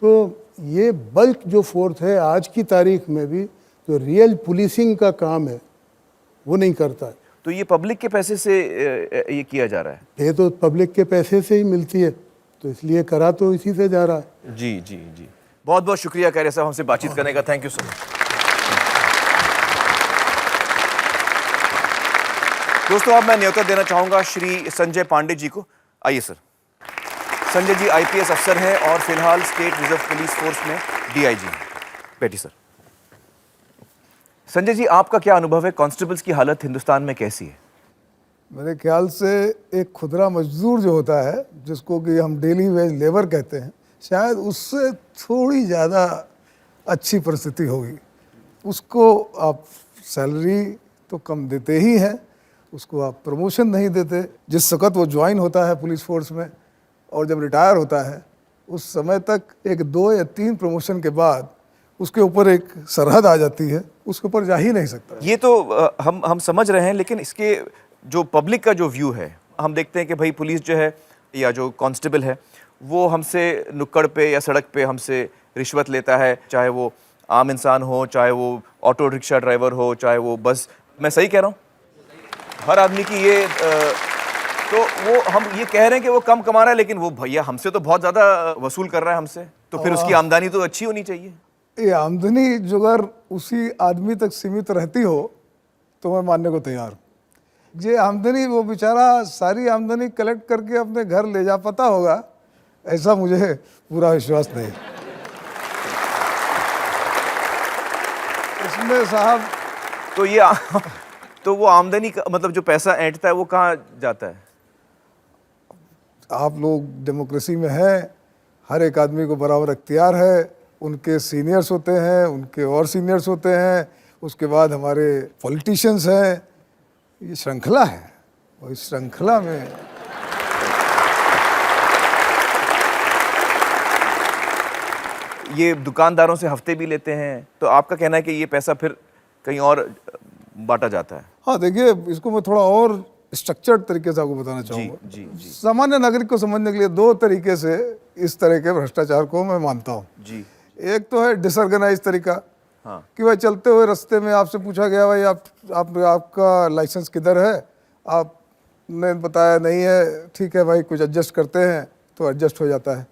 तो ये बल्क जो फोर्स है आज की तारीख में भी जो रियल पुलिसिंग का काम है वो नहीं करता है। तो ये पब्लिक के पैसे से ये किया जा रहा है? ये तो पब्लिक के पैसे से ही मिलती है, तो इसलिए करा तो इसी से जा रहा है। जी जी जी, बहुत बहुत शुक्रिया खैरिया साहब हमसे बातचीत करने का, थैंक यू सो मच। दोस्तों अब मैं न्योता देना चाहूंगा श्री संजय पांडे जी को। आइए सर। संजय जी IPS अफसर हैं और फिलहाल स्टेट रिजर्व पुलिस फोर्स में DIG हैं। बैठिए सर। संजय जी, आपका क्या अनुभव है, कांस्टेबल्स की हालत हिंदुस्तान में कैसी है? मेरे ख्याल से एक खुदरा मजदूर जो होता है, जिसको कि हम डेली वेज लेबर कहते हैं, शायद उससे थोड़ी ज़्यादा अच्छी परिस्थिति होगी। उसको आप सैलरी तो कम देते ही हैं, उसको आप प्रमोशन नहीं देते। जिस वक़्त वो ज्वाइन होता है पुलिस फोर्स में और जब रिटायर होता है, उस समय तक 1, 2 या 3 प्रमोशन के बाद उसके ऊपर एक सरहद आ जाती है, उसके ऊपर जा ही नहीं सकता। ये तो हम समझ रहे हैं, लेकिन इसके जो पब्लिक का जो व्यू है, हम देखते हैं कि भाई पुलिस जो है या जो कांस्टेबल है वो हमसे नुक्कड़ पे या सड़क पे हमसे रिश्वत लेता है, चाहे वो आम इंसान हो, चाहे वो ऑटो रिक्शा ड्राइवर हो, चाहे वो बस। मैं सही कह रहा हूँ? हर आदमी की ये तो वो हम ये कह रहे हैं कि वो कम कमा रहा है, लेकिन वो भैया हमसे तो बहुत ज़्यादा वसूल कर रहा है हमसे, तो फिर उसकी आमदनी तो अच्छी होनी चाहिए। ये आमदनी जो अगर उसी आदमी तक सीमित रहती हो तो मैं मानने को तैयार हूँ। ये आमदनी वो बेचारा सारी आमदनी कलेक्ट करके अपने घर ले जा पाता होगा, ऐसा मुझे पूरा विश्वास नहीं। इसमें साहब तो ये तो वो आमदनी का मतलब जो पैसा ऐंठता है वो कहाँ जाता है? आप लोग डेमोक्रेसी में हैं, हर एक आदमी को बराबर अख्तियार है। उनके सीनियर्स होते हैं, उनके और सीनियर्स होते हैं, उसके बाद हमारे पॉलिटिशियंस हैं। ये श्रृंखला है और इस श्रृंखला में ये दुकानदारों से हफ्ते भी लेते हैं, तो आपका कहना है कि ये पैसा फिर कहीं और बांटा जाता है? हाँ देखिए, इसको मैं थोड़ा और स्ट्रक्चर्ड तरीके से आपको बताना चाहूँगा। जी जी। सामान्य नागरिक को समझने के लिए 2 तरीके से इस तरह के भ्रष्टाचार को मैं मानता हूँ जी। एक तो है डिसऑर्गेनाइज तरीका, हाँ। कि भाई चलते हुए रास्ते में आपसे पूछा गया भाई आपका लाइसेंस किधर है, आपने बताया नहीं है, ठीक है भाई कुछ एडजस्ट करते हैं, तो एडजस्ट हो जाता है।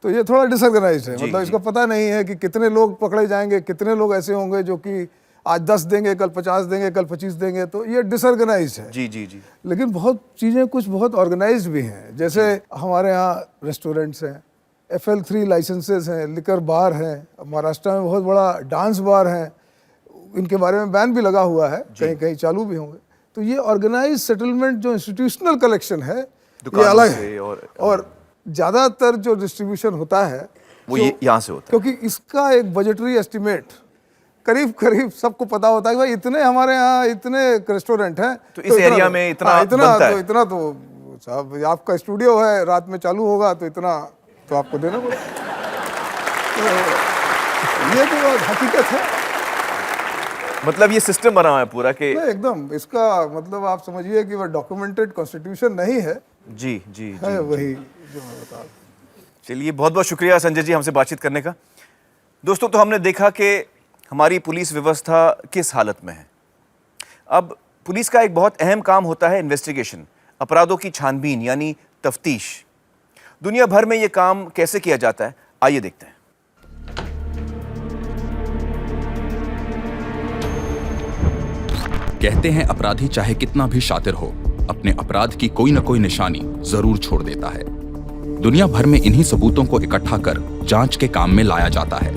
तो ये थोड़ा डिसऑर्गेनाइज है, मतलब इसको पता नहीं है कि कितने लोग पकड़े जाएंगे, कितने लोग ऐसे होंगे जो कि आज 10 देंगे, कल 50 देंगे, कल 25 देंगे, तो ये डिसऑर्गेनाइज है। जी जी जी। लेकिन बहुत चीज़ें कुछ बहुत ऑर्गेनाइज भी हैं, जैसे हमारे यहाँ रेस्टोरेंट्स हैं, FL3 लाइसेंसेस हैं, लिकर बार हैं, महाराष्ट्र में बहुत बड़ा डांस बार है, इनके बारे में बैन भी लगा हुआ है, कहीं कहीं चालू भी होंगे। तो ये ऑर्गेनाइज सेटलमेंट जो इंस्टीट्यूशनल कलेक्शन है ये अलग है, और ज़्यादातर जो डिस्ट्रीब्यूशन होता है वो यहाँ से होता है, क्योंकि इसका एक बजटरी एस्टिमेट करीब करीब सबको पता होता है कि भाई इतने हमारे यहाँ इतने रेस्टोरेंट हैं, तो इस एरिया में इतना बनता है। तो इतना तो साहब आपका स्टूडियो है, रात में चालू होगा तो इतना तो आपको देना पड़ेगा। तो ये तो हकीकत है, मतलब ये सिस्टम बना हुआ है पूरा कि एकदम इसका मतलब आप समझिए कि वह डॉक्यूमेंटेड कॉन्स्टिट्यूशन नहीं है। जी जी है वही जो मैं बता रहा हूं। चलिए, बहुत बहुत शुक्रिया संजय जी हमसे बातचीत करने का। दोस्तों, तो हमने देखा कि हमारी पुलिस व्यवस्था किस हालत में है। अब पुलिस का एक बहुत अहम काम होता है इन्वेस्टिगेशन, अपराधों की छानबीन यानी तफ्तीश। दुनिया भर में ये काम कैसे किया जाता है, आइए देखते हैं। कहते हैं अपराधी चाहे कितना भी शातिर हो, अपने अपराध की कोई न कोई निशानी जरूर छोड़ देता है। दुनिया भर में इन्हीं सबूतों को इकट्ठा कर जांच के काम में लाया जाता है।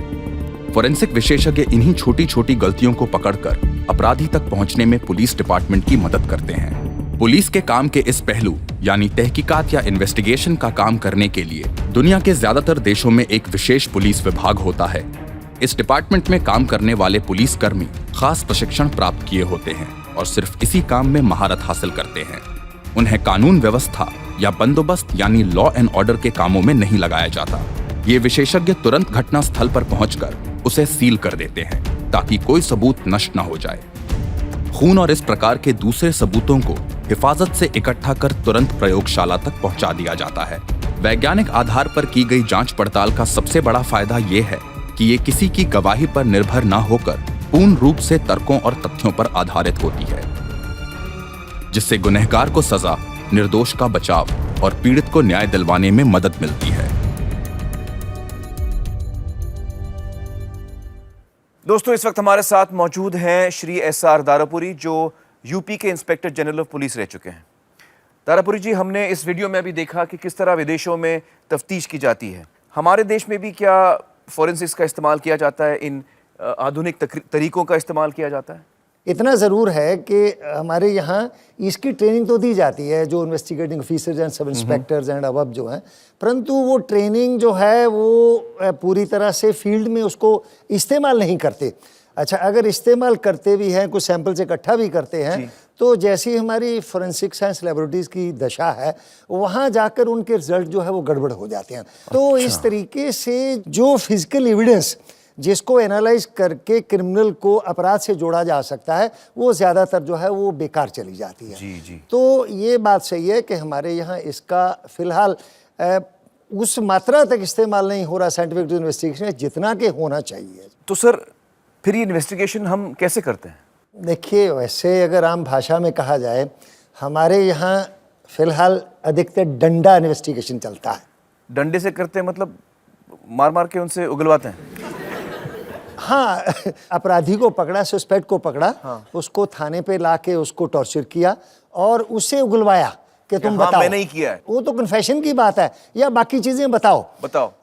फोरेंसिक विशेषज्ञ इन्हीं छोटी छोटी गलतियों को पकड़कर अपराधी तक पहुंचने में पुलिस डिपार्टमेंट की मदद करते हैं। पुलिस के काम के इस पहलू यानी तहकीकात या इन्वेस्टिगेशन का काम करने के लिए दुनिया के ज्यादातर देशों में एक विशेष पुलिस विभाग होता है। इस डिपार्टमेंट में काम करने वाले पुलिसकर्मी खास प्रशिक्षण प्राप्त किए होते हैं और सिर्फ इसी काम में महारत हासिल करते हैं। उन्हें कानून व्यवस्था या बंदोबस्त यानी लॉ एंड ऑर्डर के कामों में नहीं लगाया जाता। ये विशेषज्ञ तुरंत घटना स्थल पर पहुंचकर उसे सील कर देते हैं ताकि कोई सबूत नष्ट न हो जाए। खून और इस प्रकार के दूसरे सबूतों को हिफाजत से इकट्ठा कर तुरंत प्रयोगशाला तक पहुंचा दिया जाता है। वैज्ञानिक आधार पर की गई जांच पड़ताल का सबसे बड़ा फायदा ये है कि ये किसी की गवाही पर निर्भर न होकर पूर्ण रूप से तर्कों और तथ्यों पर आधारित होती है, जिससे गुनहगार को सजा, निर्दोष का बचाव और पीड़ित को न्याय दिलवाने में मदद मिलती है। दोस्तों, इस वक्त हमारे साथ मौजूद हैं श्री SR दारापुरी, जो यूपी के इंस्पेक्टर जनरल ऑफ पुलिस रह चुके हैं। दारापुरी जी, हमने इस वीडियो में भी देखा कि किस तरह विदेशों में तफ्तीश की जाती है। हमारे देश में भी क्या फोरेंसिक्स का इस्तेमाल किया जाता है, इन आधुनिक तरीकों का इस्तेमाल किया जाता है? इतना ज़रूर है कि हमारे यहाँ इसकी ट्रेनिंग तो दी जाती है, जो इन्वेस्टिगेटिंग ऑफिसर्स एंड सब इंस्पेक्टर्स एंड अबव जो हैं, परंतु वो ट्रेनिंग जो है वो पूरी तरह से फील्ड में उसको इस्तेमाल नहीं करते। अच्छा, अगर इस्तेमाल करते भी हैं, कुछ सैंपल से इकट्ठा भी करते हैं, तो जैसी हमारी फोरेंसिक साइंस लेबोरेटरीज की दशा है, वहाँ जाकर उनके रिजल्ट जो है वो गड़बड़ हो जाते हैं। तो इस तरीके से जो फिजिकल एविडेंस जिसको एनालाइज करके क्रिमिनल को अपराध से जोड़ा जा सकता है, वो ज़्यादातर जो है वो बेकार चली जाती है। जी। तो ये बात सही है कि हमारे यहाँ इसका फ़िलहाल उस मात्रा तक इस्तेमाल नहीं हो रहा साइंटिफिक इन्वेस्टिगेशन जितना कि होना चाहिए। तो सर, फिर ये इन्वेस्टिगेशन हम कैसे करते हैं? देखिए, वैसे अगर आम भाषा में कहा जाए, हमारे यहाँ फ़िलहाल अधिकतर डंडा इन्वेस्टिगेशन चलता है। डंडे से करते हैं मतलब मार मार के उनसे उगलवाते हैं? हाँ, अपराधी को पकड़ा, सस्पेक्ट को पकड़ा, उसको थाने पे लाके उसको टॉर्चर किया और उससे उगलवाया कि तुम बताओ, मैंने ही किया है। वो तो कन्फेशन की बात है, या बाकी चीजें बताओ।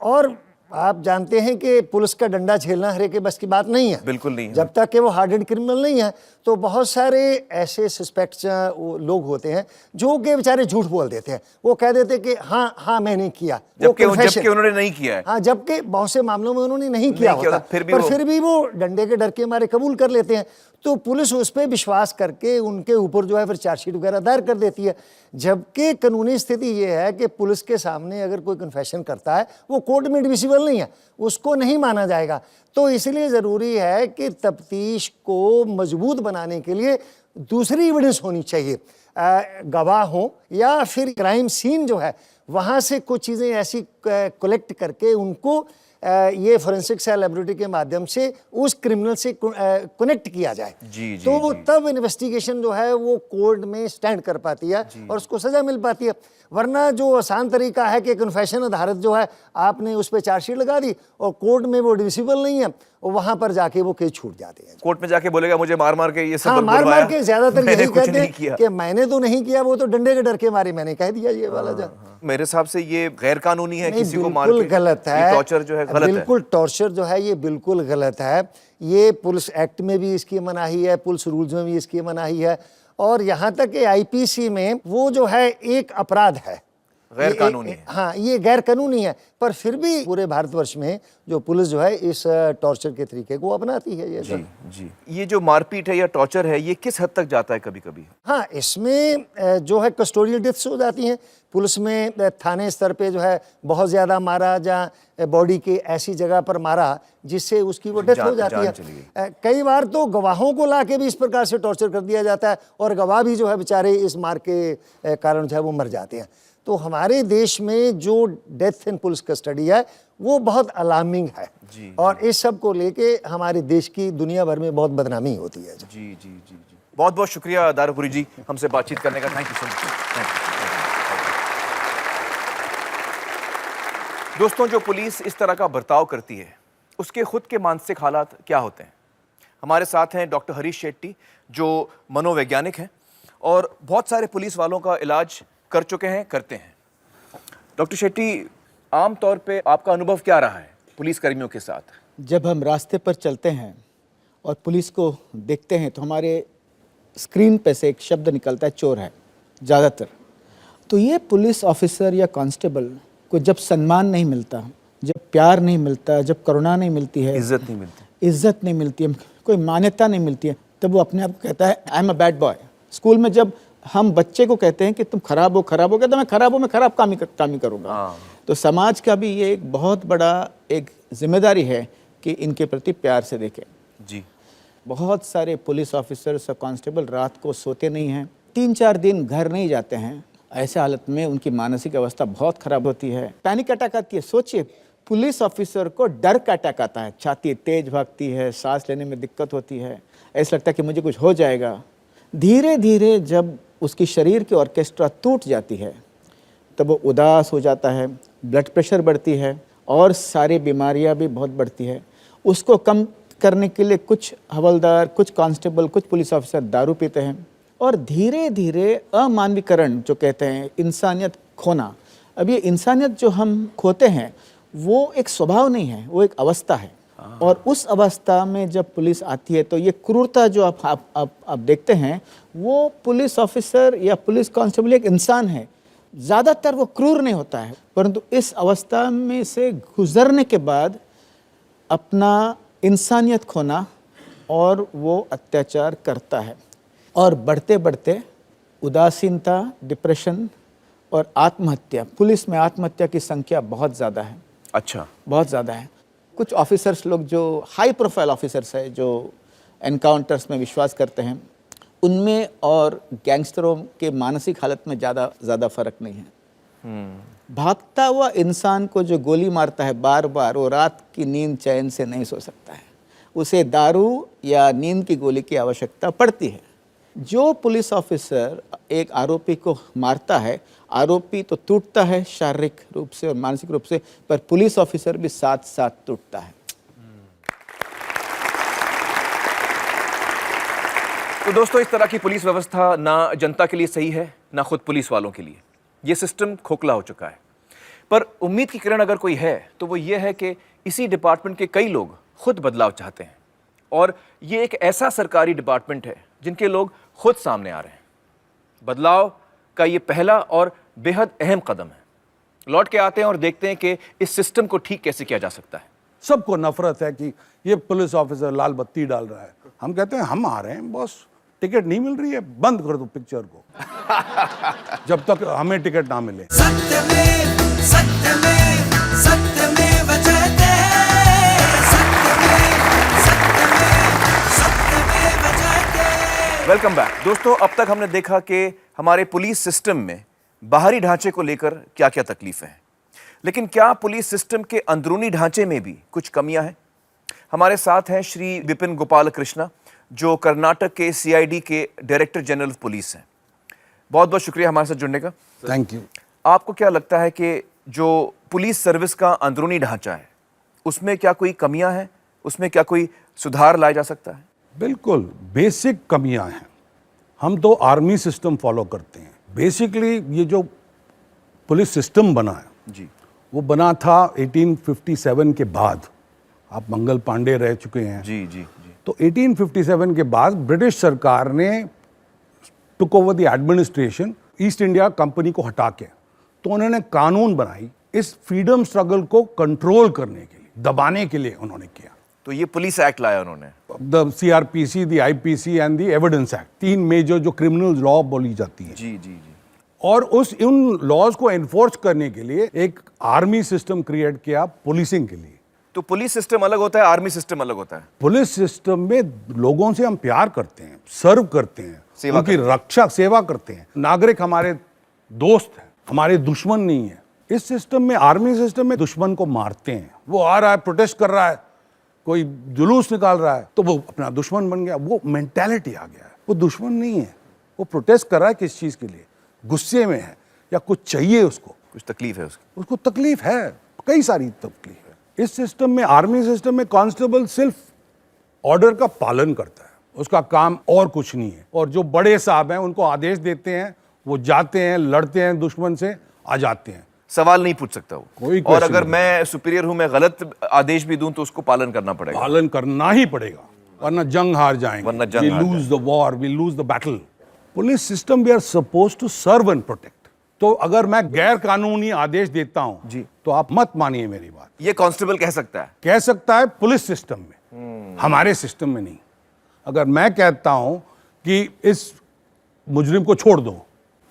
और आप जानते हैं कि पुलिस का डंडा झेलना हर एक के बस की बात नहीं है, बिल्कुल नहीं है। जब तक कि वो हार्डेड क्रिमिनल नहीं है। तो बहुत सारे ऐसे सस्पेक्ट्स लोग होते हैं जो कि बेचारे झूठ बोल देते हैं। वो कह देते हैं कि हाँ मैंने किया, जबकि उन्होंने नहीं किया है। हाँ, जबकि बहुत से मामलों में उन्होंने नहीं किया होता, पर फिर भी वो डंडे के डर के मारे कबूल कर लेते हैं। तो पुलिस उस पर विश्वास करके उनके ऊपर जो है फिर चार्जशीट वगैरह दायर कर देती है। जबकि कानूनी स्थिति ये है कि पुलिस के सामने अगर कोई कन्फेशन करता है, वो कोर्ट में एडमिसिबल नहीं है, उसको नहीं माना जाएगा। तो इसलिए ज़रूरी है कि तफ्तीश को मजबूत बनाने के लिए दूसरी एविडेंस होनी चाहिए, गवाह हो या फिर क्राइम सीन जो है वहाँ से कुछ चीज़ें ऐसी कलेक्ट करके उनको ये फोरेंसिक साइंस लैबोरेटरी के माध्यम से उस क्रिमिनल से कनेक्ट किया जाए। तो वो तब इन्वेस्टिगेशन जो है वो कोर्ट में स्टैंड कर पाती है और उसको सजा मिल पाती है। वरना जो आसान तरीका है कि कन्फेशन आधारित जो है आपने उस पर चार्जशीट लगा दी और कोर्ट में वो एडमिसिबल नहीं है, और वहां पर जाके वो केस छूट जाते हैं। कोर्ट में जाके बोलेगा मुझे मार मार के ये सब मार के ज्यादातर यही कहते हैं कि मैंने तो नहीं किया, वो तो डंडे के डर के मारे मैंने कह दिया ये वाला जा। मेरे हिसाब से ये गैर कानूनी है, किसी को मार के गलत है। टॉर्चर जो है गलत है। बिल्कुल, टॉर्चर जो है ये बिल्कुल गलत है। ये पुलिस एक्ट में भी इसकी मनाही है, पुलिस रूल्स में भी इसकी मनाही है, और यहाँ तक कि IPC में वो जो है एक अपराध है, गैर कानूनी है। हाँ, ये गैर कानूनी है, पर फिर भी पूरे भारतवर्ष में जो पुलिस जो है इस टॉर्चर के तरीके को अपनाती है। ये जी। ये जो मारपीट है या टॉर्चर है, ये किस हद तक जाता है कभी कभी? हाँ, इसमें जो है कस्टोडियल डेथ्स हो जाती हैं। पुलिस में थाने स्तर पे जो है बहुत ज़्यादा मारा, जहाँ बॉडी के ऐसी जगह पर मारा जिससे उसकी वो डेथ हो जाती है। कई बार तो गवाहों को ला के भी इस प्रकार से टॉर्चर कर दिया जाता है और गवाह भी जो है बेचारे इस मार के कारण जो है वो मर जाते हैं। तो हमारे देश में जो डेथ इन पुलिस कस्टडी है वो बहुत अलार्मिंग है। और इस सब को लेके हमारे देश की दुनिया भर में बहुत बदनामी होती है। जी जी जी जी, बहुत बहुत शुक्रिया दारुपुरी जी हमसे बातचीत करने का। Thank you so much. दोस्तों, जो पुलिस इस तरह का बर्ताव करती है उसके खुद के मानसिक हालात क्या होते हैं? हमारे साथ हैं डॉक्टर हरीश शेट्टी, जो मनोवैज्ञानिक हैं और बहुत सारे पुलिस वालों का इलाज कर चुके हैं, करते हैं। डॉक्टर शेट्टी, आम तौर पे आपका अनुभव क्या रहा है पुलिस कर्मियों के साथ? जब हम रास्ते पर चलते हैं और पुलिस को देखते हैं तो हमारे स्क्रीन पे से एक शब्द निकलता है, चोर है, ज़्यादातर। तो ये पुलिस ऑफिसर या कांस्टेबल को जब सम्मान नहीं मिलता, जब प्यार नहीं मिलता, जब करुणा नहीं मिलती है, इज्जत नहीं मिलती है, कोई मान्यता नहीं मिलती है, तब वो अपने आप को कहता है I am a bad boy. School में जब हम बच्चे को कहते हैं कि तुम खराब हो, कहता मैं खराब हूँ, मैं खराब काम ही करूँगा। तो समाज का भी ये एक बहुत बड़ा एक जिम्मेदारी है कि इनके प्रति प्यार से देखें। जी, बहुत सारे पुलिस ऑफिसर्स और कांस्टेबल रात को सोते नहीं हैं, 3-4 दिन घर नहीं जाते हैं। ऐसे हालत में उनकी मानसिक अवस्था बहुत खराब होती है, पैनिक अटैक आती है। सोचिए, पुलिस ऑफिसर को डर का अटैक आता है, छाती तेज भागती है, सांस लेने में दिक्कत होती है, ऐसा लगता है कि मुझे कुछ हो जाएगा। धीरे धीरे जब उसकी शरीर की ऑर्केस्ट्रा टूट जाती है तब वो उदास हो जाता है, ब्लड प्रेशर बढ़ती है और सारी बीमारियां भी बहुत बढ़ती है। उसको कम करने के लिए कुछ हवलदार, कुछ कांस्टेबल, कुछ पुलिस ऑफिसर दारू पीते हैं और धीरे धीरे अमानवीकरण जो कहते हैं, इंसानियत खोना। अब ये इंसानियत जो हम खोते हैं वो एक स्वभाव नहीं है, वो एक अवस्था है। और उस अवस्था में जब पुलिस आती है तो ये क्रूरता जो आप देखते हैं, वो पुलिस ऑफिसर या पुलिस कांस्टेबल एक इंसान है, ज़्यादातर वो क्रूर नहीं होता है, परंतु इस अवस्था में से गुजरने के बाद अपना इंसानियत खोना और वो अत्याचार करता है और बढ़ते बढ़ते उदासीनता, डिप्रेशन और आत्महत्या। पुलिस में आत्महत्या की संख्या बहुत ज़्यादा है। अच्छा, बहुत ज़्यादा है। कुछ ऑफिसर्स लोग जो हाई प्रोफाइल ऑफिसर्स है, जो एनकाउंटर्स में विश्वास करते हैं, उनमें और गैंगस्टरों के मानसिक हालत में ज़्यादा फर्क नहीं है। भागता हुआ इंसान को जो गोली मारता है बार बार, वो रात की नींद चैन से नहीं सो सकता है, उसे दारू या नींद की गोली की आवश्यकता पड़ती है। जो पुलिस ऑफिसर एक आरोपी को मारता है, आरोपी तो टूटता है शारीरिक रूप से और मानसिक रूप से, पर पुलिस ऑफिसर भी साथ साथ टूटता है। तो दोस्तों, इस तरह की पुलिस व्यवस्था ना जनता के लिए सही है, ना खुद पुलिस वालों के लिए। ये सिस्टम खोखला हो चुका है। पर उम्मीद की किरण अगर कोई है तो वो ये है कि इसी डिपार्टमेंट के कई लोग खुद बदलाव चाहते हैं और ये एक ऐसा सरकारी डिपार्टमेंट है जिनके लोग खुद सामने आ रहे हैं। बदलाव का ये पहला और बेहद अहम कदम है। लौट के आते हैं और देखते हैं कि इस सिस्टम को ठीक कैसे किया जा सकता है। सबको नफरत है कि ये पुलिस ऑफिसर लाल बत्ती डाल रहा है। हम कहते हैं हम आ रहे हैं बॉस, टिकट नहीं मिल रही है, बंद कर दो पिक्चर को जब तक हमें टिकट ना मिले। वेलकम बैक दोस्तों। अब तक हमने देखा कि हमारे पुलिस सिस्टम में बाहरी ढांचे को लेकर क्या क्या तकलीफें हैं, लेकिन क्या पुलिस सिस्टम के अंदरूनी ढांचे में भी कुछ कमियां हैं? हमारे साथ हैं श्री विपिन गोपाल कृष्णा, जो कर्नाटक के CID के डायरेक्टर जनरल ऑफ पुलिस हैं। बहुत बहुत शुक्रिया हमारे साथ जुड़ने का। Thank you. आपको क्या लगता है कि जो पुलिस सर्विस का अंदरूनी ढांचा है उसमें क्या कोई कमियां हैं, उसमें क्या कोई सुधार लाया जा सकता है? बिल्कुल, बेसिक कमियां हैं। हम तो आर्मी सिस्टम फॉलो करते हैं। बेसिकली ये जो पुलिस सिस्टम बना है जी, वो बना था 1857 के बाद। आप मंगल पांडे रह चुके हैं जी जी जी। तो 1857 के बाद ब्रिटिश सरकार ने took over the administration east India company को हटा के, तो उन्होंने कानून बनाई इस फ्रीडम स्ट्रगल को कंट्रोल करने के लिए, दबाने के लिए उन्होंने किया। तो ये पुलिस एक्ट लाया उन्होंने, the CRPC, the IPC and the evidence act, 3 major जो क्रिमिनल लॉ बोली जाती है। जी जी जी। और उन लॉज को एनफोर्स करने के लिए एक आर्मी सिस्टम क्रिएट किया पुलिसिंग के लिए। तो पुलिस सिस्टम अलग होता है, आर्मी सिस्टम अलग होता है? पुलिस सिस्टम में लोगों से हम प्यार करते हैं, सर्व करते हैं, उनकी रक्षा सेवा करते हैं। नागरिक हमारे दोस्त हैं, हमारे दुश्मन नहीं है। इस सिस्टम में, आर्मी सिस्टम में दुश्मन को मारते हैं। वो आ रहा है, प्रोटेस्ट कर रहा है, कोई जुलूस निकाल रहा है तो वो अपना दुश्मन बन गया। वो मेंटालिटी आ गया है। वो दुश्मन नहीं है, वो प्रोटेस्ट कर रहा है किस चीज के लिए, गुस्से में है या कुछ चाहिए उसको, कुछ तकलीफ है उसको तकलीफ है, कई सारी तकलीफ है। इस सिस्टम में, आर्मी सिस्टम में कांस्टेबल सिर्फ ऑर्डर का पालन करता है, उसका काम और कुछ नहीं है। और जो बड़े साहब हैं उनको आदेश देते हैं, वो जाते हैं, लड़ते हैं दुश्मन से, आ जाते हैं, सवाल नहीं पूछ सकता वो। कोई और अगर मैं सुपीरियर हूं, मैं गलत आदेश भी दूं तो उसको पालन करना पड़ेगा। पालन करना ही पड़ेगा, वरना जंग हार जाएंगे, वरना जंग हार lose the war, we lose the battle. Police system we are suppose to serve and protect. तो अगर मैं गैर कानूनी आदेश देता हूं जी, तो आप मत मानिए मेरी बात। ये कांस्टेबल कह सकता है? कह सकता है पुलिस सिस्टम में, हमारे सिस्टम में नहीं। अगर मैं कहता हूं कि इस मुजरिम को छोड़ दो,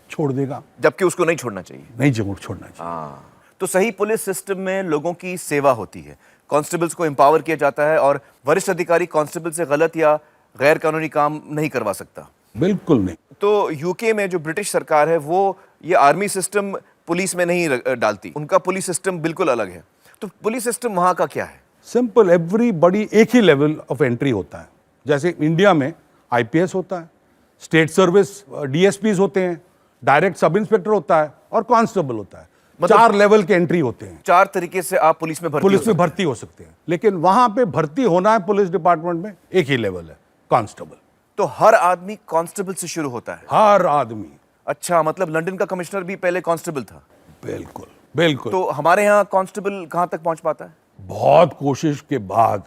छोड़ देगा, जबकि उसको नहीं छोड़ना चाहिए। नहीं छोड़ना चाहिए। तो सही पुलिस सिस्टम में लोगों की सेवा होती है, कांस्टेबल्स को एम्पावर किया जाता है और वरिष्ठ अधिकारी कांस्टेबल से गलत या गैर कानूनी काम नहीं करवा सकता। बिल्कुल नहीं। तो यूके में जो ब्रिटिश सरकार है वो ये आर्मी सिस्टम पुलिस में नहीं डालती, उनका पुलिस सिस्टम बिल्कुल अलग है। तो पुलिस सिस्टम वहां का क्या है? सिंपल, एवरीबॉडी एक ही लेवल ऑफ एंट्री होता है। जैसे इंडिया में आईपीएस होता है, स्टेट सर्विस डीएसपीज होते हैं, डायरेक्ट सब इंस्पेक्टर होता है और कांस्टेबल होता है। मतलब 4 लेवल के एंट्री होते हैं। 4 तरीके से आप पुलिस में भर्ती हो सकते हैं। लेकिन वहां पे भर्ती होना है पुलिस डिपार्टमेंट में, एक ही लेवल है, कांस्टेबल। तो हर आदमी कांस्टेबल से शुरू होता है? हर आदमी। अच्छा, मतलब लंदन का कमिश्नर भी पहले कांस्टेबल था? बिल्कुल बिल्कुल। तो हमारे यहाँ कांस्टेबल कहां तक पहुंच पाता है? बहुत कोशिश के बाद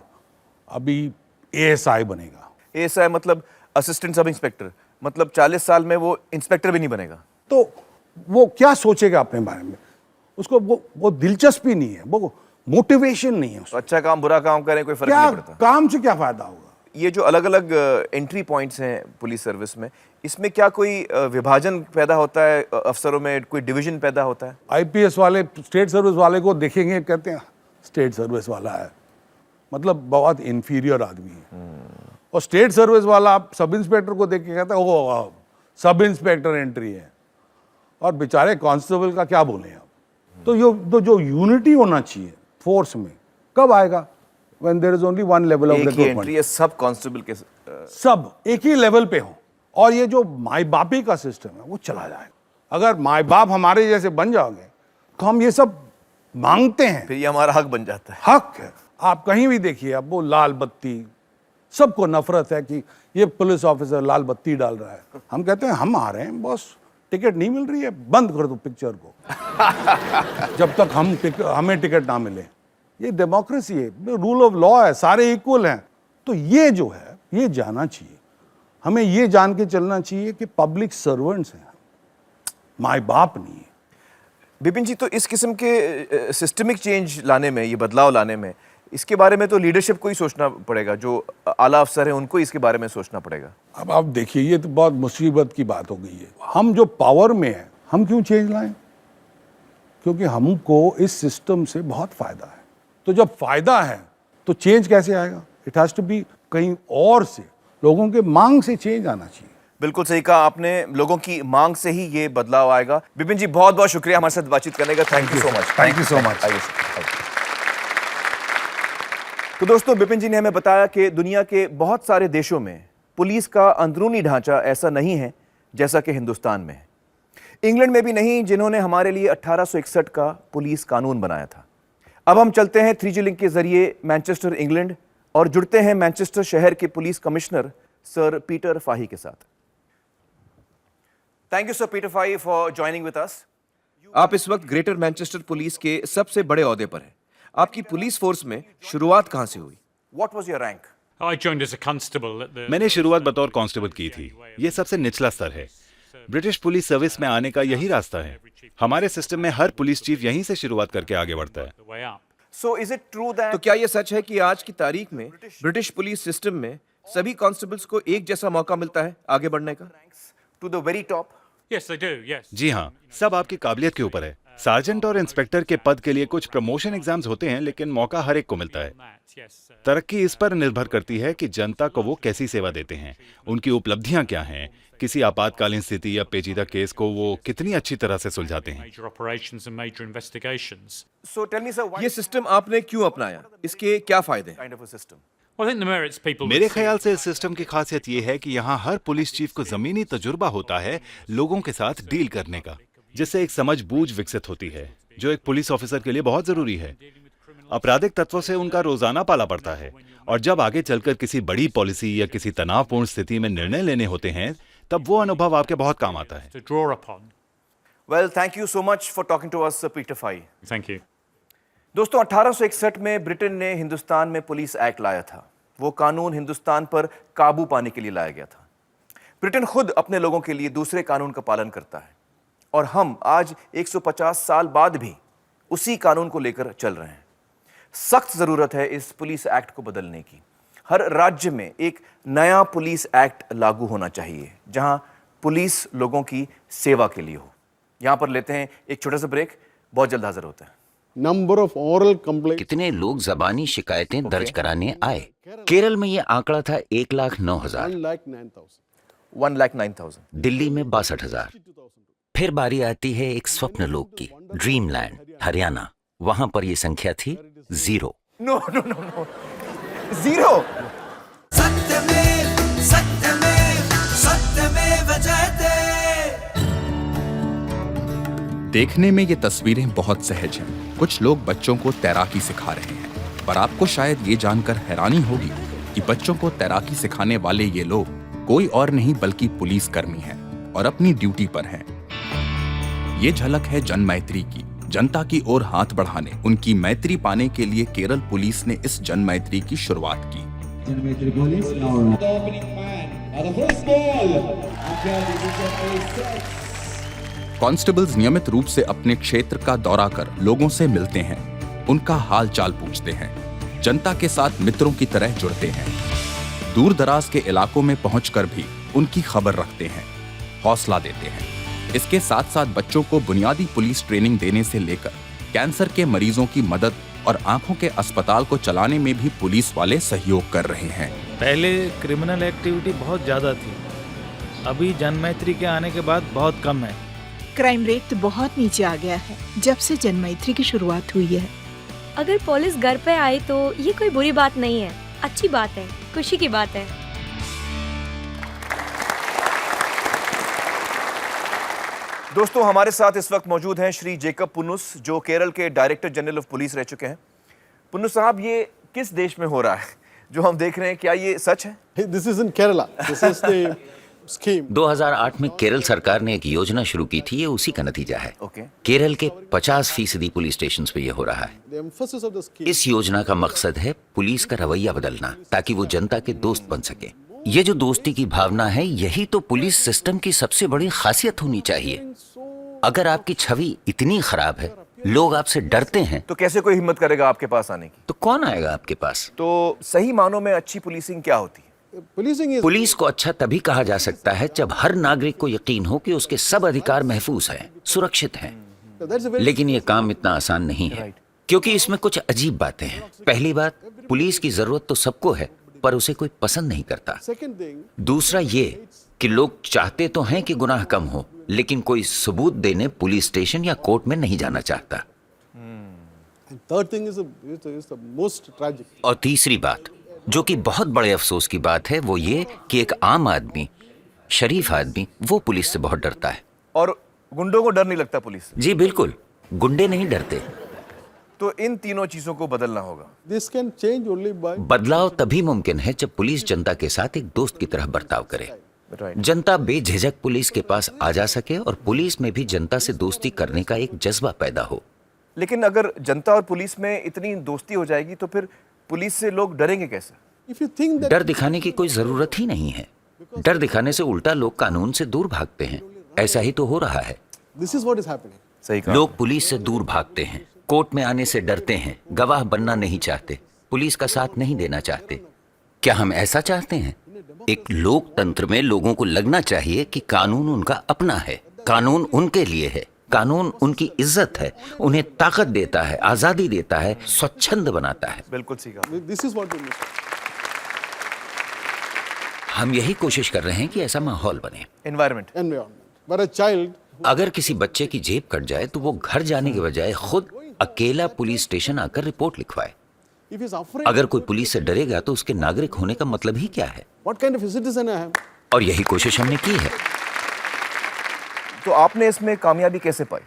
अभी एएसआई बनेगा। एएसआई मतलब असिस्टेंट सब इंस्पेक्टर, मतलब 40 साल में वो इंस्पेक्टर भी नहीं बनेगा। तो वो क्या सोचेगा अपने बारे में, उसको वो दिलचस्पी नहीं है, वो मोटिवेशन नहीं है। अच्छा काम बुरा काम करें कोई फर्क नहीं पड़ता। काम से क्या फायदा होगा? ये जो अलग अलग एंट्री पॉइंट्स हैं पुलिस सर्विस में, इसमें क्या कोई विभाजन पैदा होता है अफसरों में, कोई डिवीजन पैदा होता है? आईपीएस वाले स्टेट सर्विस वाले को देखेंगे, कहते हैं स्टेट सर्विस वाला है, मतलब बहुत इंफीरियर आदमी है। और स्टेट सर्विस वाला आप सब इंस्पेक्टर को देख के कहता है वो सब इंस्पेक्टर एंट्री है, और बेचारे कांस्टेबल का क्या बोले आप। तो जो यूनिटी होना चाहिए फोर्स में कब आएगा? When there is only one level of recruitment. ये सब कांस्टेबल के सब एक ही लेवल पे हो, और ये जो माई बापी का सिस्टम है वो चला जाएगा। अगर माई बाप हमारे जैसे बन जाओगे तो हम ये सब मांगते हैं, फिर ये हमारा हक बन जाता है। हक है। आप कहीं भी देखिए, अब वो लाल बत्ती, सबको नफरत है कि ये पुलिस ऑफिसर लाल बत्ती डाल रहा है। हम कहते हैं हम आ रहे हैं बॉस, टिकट नहीं मिल रही है, बंद कर दो पिक्चर को जब तक हमें टिकट ना मिले। ये डेमोक्रेसी है, रूल ऑफ लॉ है, सारे इक्वल हैं। तो ये जो है ये जाना चाहिए, हमें ये जान के चलना चाहिए कि पब्लिक सर्वेंट्स हैं, माई बाप नहीं है। बिपिन जी, तो इस किस्म के सिस्टमिक चेंज लाने में, ये बदलाव लाने में, इसके बारे में तो लीडरशिप को ही सोचना पड़ेगा, जो आला अफसर हैं उनको इसके बारे में सोचना पड़ेगा। अब आप देखिए, ये तो बहुत मुसीबत की बात हो गई है। हम जो पावर में हैं, हम क्यों चेंज लाएं? क्योंकि हमको इस सिस्टम से बहुत फायदा है। तो जब फायदा है तो चेंज कैसे आएगा? इट हैज टू बी कहीं और से, लोगों के मांग से चेंज आना चाहिए। बिल्कुल सही कहा आपने, लोगों की मांग से ही ये बदलाव आएगा। बिपिन जी, बहुत बहुत शुक्रिया हमारे साथ बातचीत करने का। Thank you so much. Thank you so much. तो दोस्तों, बिपिन जी ने हमें बताया कि दुनिया के बहुत सारे देशों में पुलिस का अंदरूनी ढांचा ऐसा नहीं है जैसा कि हिंदुस्तान में है। इंग्लैंड में भी नहीं, जिन्होंने हमारे लिए 1861 का पुलिस कानून बनाया था। अब हम चलते हैं 3G लिंक के जरिए मैनचेस्टर, इंग्लैंड, और जुड़ते हैं मैनचेस्टर शहर के police commissioner sir Peter Fahy के साथ। Thank you sir Peter Fahy for joining with us. आप इस वक्त ग्रेटर मैनचेस्टर पुलिस के सबसे बड़े ओहदे पर हैं। आपकी पुलिस फोर्स में शुरुआत कहां से हुई? What was your rank? मैंने शुरुआत बतौर कांस्टेबल की थी। ये सबसे निचला स्तर है। ब्रिटिश पुलिस सर्विस में आने का यही रास्ता है। हमारे सिस्टम में हर पुलिस चीफ यहीं से शुरुआत करके आगे बढ़ता है। So is it true that? तो क्या ये सच है कि आज की तारीख में ब्रिटिश पुलिस सिस्टम में सभी कांस्टेबल्स को एक जैसा मौका मिलता है आगे बढ़ने का? To the very top? जी हाँ, सब आपकी काबिलियत के ऊपर है। सार्जेंट और इंस्पेक्टर के पद के लिए कुछ प्रमोशन एग्जाम्स होते हैं, लेकिन मौका हर एक को मिलता है। तरक्की इस पर निर्भर करती है कि जनता को वो कैसी सेवा देते हैं, उनकी उपलब्धियां क्या हैं, किसी आपातकालीन स्थिति या पेचीदा केस को वो कितनी अच्छी तरह से सुलझाते हैं। So tell me, sir, ये सिस्टम आपने क्यों अपनाया? इसके क्या फायदे? Kind of a system. मेरे ख्याल से इस सिस्टम की खासियत ये है कि यहाँ हर पुलिस चीफ को जमीनी तजुर्बा होता है लोगों के साथ डील करने का, जिससे एक समझ बूझ विकसित होती है जो एक पुलिस ऑफिसर के लिए बहुत जरूरी है। आपराधिक तत्वों से उनका रोजाना पाला पड़ता है और जब आगे चलकर किसी बड़ी पॉलिसी या किसी तनावपूर्ण स्थिति में निर्णय लेने होते हैं तब वो अनुभव आपके बहुत काम आता है। Well, thank you so much for talking to us, Peter Fay. Thank you. दोस्तों, 1861 में ब्रिटेन ने हिंदुस्तान में पुलिस एक्ट लाया था। वो कानून हिंदुस्तान पर काबू पाने के लिए लाया गया था। ब्रिटेन खुद अपने लोगों के लिए दूसरे कानून का पालन करता है और हम आज 150 साल बाद भी उसी कानून को लेकर चल रहे हैं। सख्त जरूरत है इस पुलिस एक्ट को बदलने की। हर राज्य में एक नया पुलिस एक्ट लागू होना चाहिए जहां पुलिस लोगों की सेवा के लिए हो। यहां पर लेते हैं एक छोटा सा ब्रेक, बहुत जल्द हाजिर होते हैं। नंबर ऑफ ओरल कंप्लेंट, कितने लोग जबानी शिकायतें दर्ज कराने आए? केरल में ये आंकड़ा था 1,09,000। 1,09,000। दिल्ली में 62,000। फिर बारी आती है एक स्वप्न लोक की, ड्रीमलैंड, हरियाणा। वहां पर ये संख्या थी 0। No no no no, 0। देखने में ये तस्वीरें बहुत सहज हैं। कुछ लोग बच्चों को तैराकी सिखा रहे हैं, पर आपको शायद ये जानकर हैरानी होगी कि बच्चों को तैराकी सिखाने वाले ये लोग कोई और नहीं बल्कि पुलिस कर्मी हैं और अपनी ड्यूटी पर हैं। ये झलक है जन मैत्री की। जनता की ओर हाथ बढ़ाने, उनकी मैत्री पाने के लिए केरल पुलिस ने इस जन मैत्री की शुरुआत की। कांस्टेबल्स नियमित रूप से अपने क्षेत्र का दौरा कर लोगों से मिलते हैं, उनका हाल चाल पूछते हैं, जनता के साथ मित्रों की तरह जुड़ते हैं। दूर दराज के इलाकों में पहुंचकर भी उनकी खबर रखते हैं, हौसला देते हैं। इसके साथ साथ बच्चों को बुनियादी पुलिस ट्रेनिंग देने से लेकर कैंसर के मरीजों की मदद और आंखों के अस्पताल को चलाने में भी पुलिस वाले सहयोग कर रहे हैं। पहले क्रिमिनल एक्टिविटी बहुत ज्यादा थी, अभी जनमैत्री के आने के बाद बहुत कम है। क्राइम रेट तो बहुत नीचे आ गया है जब से जनमैत्री की शुरुआत हुई है। अगर पुलिस घर पे आए तो ये कोई बुरी बात नहीं है, अच्छी बात है, खुशी की बात है। दोस्तों, हमारे साथ इस वक्त मौजूद हैं श्री जेकब पुन्नुस, जो केरल के डायरेक्टर जनरल ऑफ पुलिस रह चुके हैं। पुन्नुस साहब, ये किस देश में हो रहा है जो हम देख रहे हैं? क्या ये सच है? This is in Kerala. This is the scheme. 2008 में केरल सरकार ने एक योजना शुरू की थी, ये उसी का नतीजा है। केरल के 50% पुलिस स्टेशन पे ये हो रहा है। इस योजना का मकसद है पुलिस का रवैया बदलना ताकि वो जनता के दोस्त बन सके। ये जो दोस्ती की भावना है, यही तो पुलिस सिस्टम की सबसे बड़ी खासियत होनी चाहिए। अगर आपकी छवि इतनी खराब है, लोग आपसे डरते हैं, तो कैसे कोई हिम्मत करेगा आपके पास आने की? तो कौन आएगा आपके पास? तो सही मानों में अच्छी पुलिसिंग क्या होती है? पुलिस को अच्छा तभी कहा जा सकता है जब हर नागरिक को यकीन हो कि उसके सब अधिकार महफूज हैं, सुरक्षित हैं। लेकिन ये काम इतना आसान नहीं है, क्योंकि इसमें कुछ अजीब बातें हैं। पहली बात, पुलिस की जरूरत तो सबको है, पर उसे कोई पसंद नहीं करता। दूसरा ये कि लोग चाहते तो हैं कि गुनाह कम हो, लेकिन कोई सबूत देने पुलिस स्टेशन या कोर्ट में नहीं जाना चाहता। और तीसरी बात, जो कि बहुत बड़े अफसोस की बात है, वो ये कि एक आम आदमी, शरीफ आदमी, वो पुलिस से बहुत डरता है। और गुंडों को डर नहीं लगता पुलिस से? जी बिल्कुल, गुंडे नहीं डरते। तो इन तीनों चीजों को बदलना होगा। This can change only by... बदलाव तभी मुमकिन है जब पुलिस जनता के साथ एक दोस्त की तरह बर्ताव करे। जनता बेझिझक पुलिस के पास आ जा सके और पुलिस में भी जनता से दोस्ती करने का एक जज्बा पैदा हो। लेकिन अगर जनता और पुलिस में इतनी दोस्ती हो जाएगी तो फिर पुलिस से लोग डरेंगे कैसे? डर दिखाने की कोई जरूरत ही नहीं है। डर दिखाने से उल्टा लोग कानून से दूर भागते हैं। ऐसा ही तो हो रहा है। This is what is happening. सही कहा। लोग पुलिस से दूर भागते हैं, कोर्ट में आने से डरते हैं, गवाह बनना नहीं चाहते, पुलिस का साथ नहीं देना चाहते। क्या हम ऐसा चाहते हैं? एक लोकतंत्र में लोगों को लगना चाहिए कि कानून उनका अपना है, कानून उनके लिए है, कानून उनकी इज्जत है, उन्हें ताकत देता है, आजादी देता है, स्वच्छंद बनाता है। बिल्कुल सीखा। This is what we miss. हम यही कोशिश कर रहे हैं कि ऐसा माहौल बने। एनवायरमेंट। But a child, अगर किसी बच्चे की जेब कट जाए तो वो घर जाने के बजाय खुद अकेला पुलिस स्टेशन आकर रिपोर्ट लिखवाए। if he's afraid, अगर कोई पुलिस से डरेगा तो उसके नागरिक होने का मतलब ही क्या है? what kind of a citizen I am? और यही कोशिश हमने की है। तो आपने इसमें कामयाबी कैसे पाई?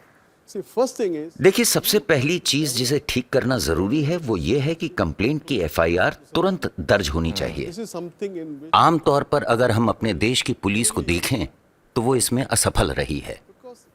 See, first thing is, देखिए, सबसे पहली चीज जिसे ठीक करना जरूरी है वो ये है कि कंप्लेंट की एफआईआर तुरंत दर्ज होनी चाहिए। this is something in which आमतौर पर अगर हम अपने देश की पुलिस को देखें तो वो इसमें असफल रही है,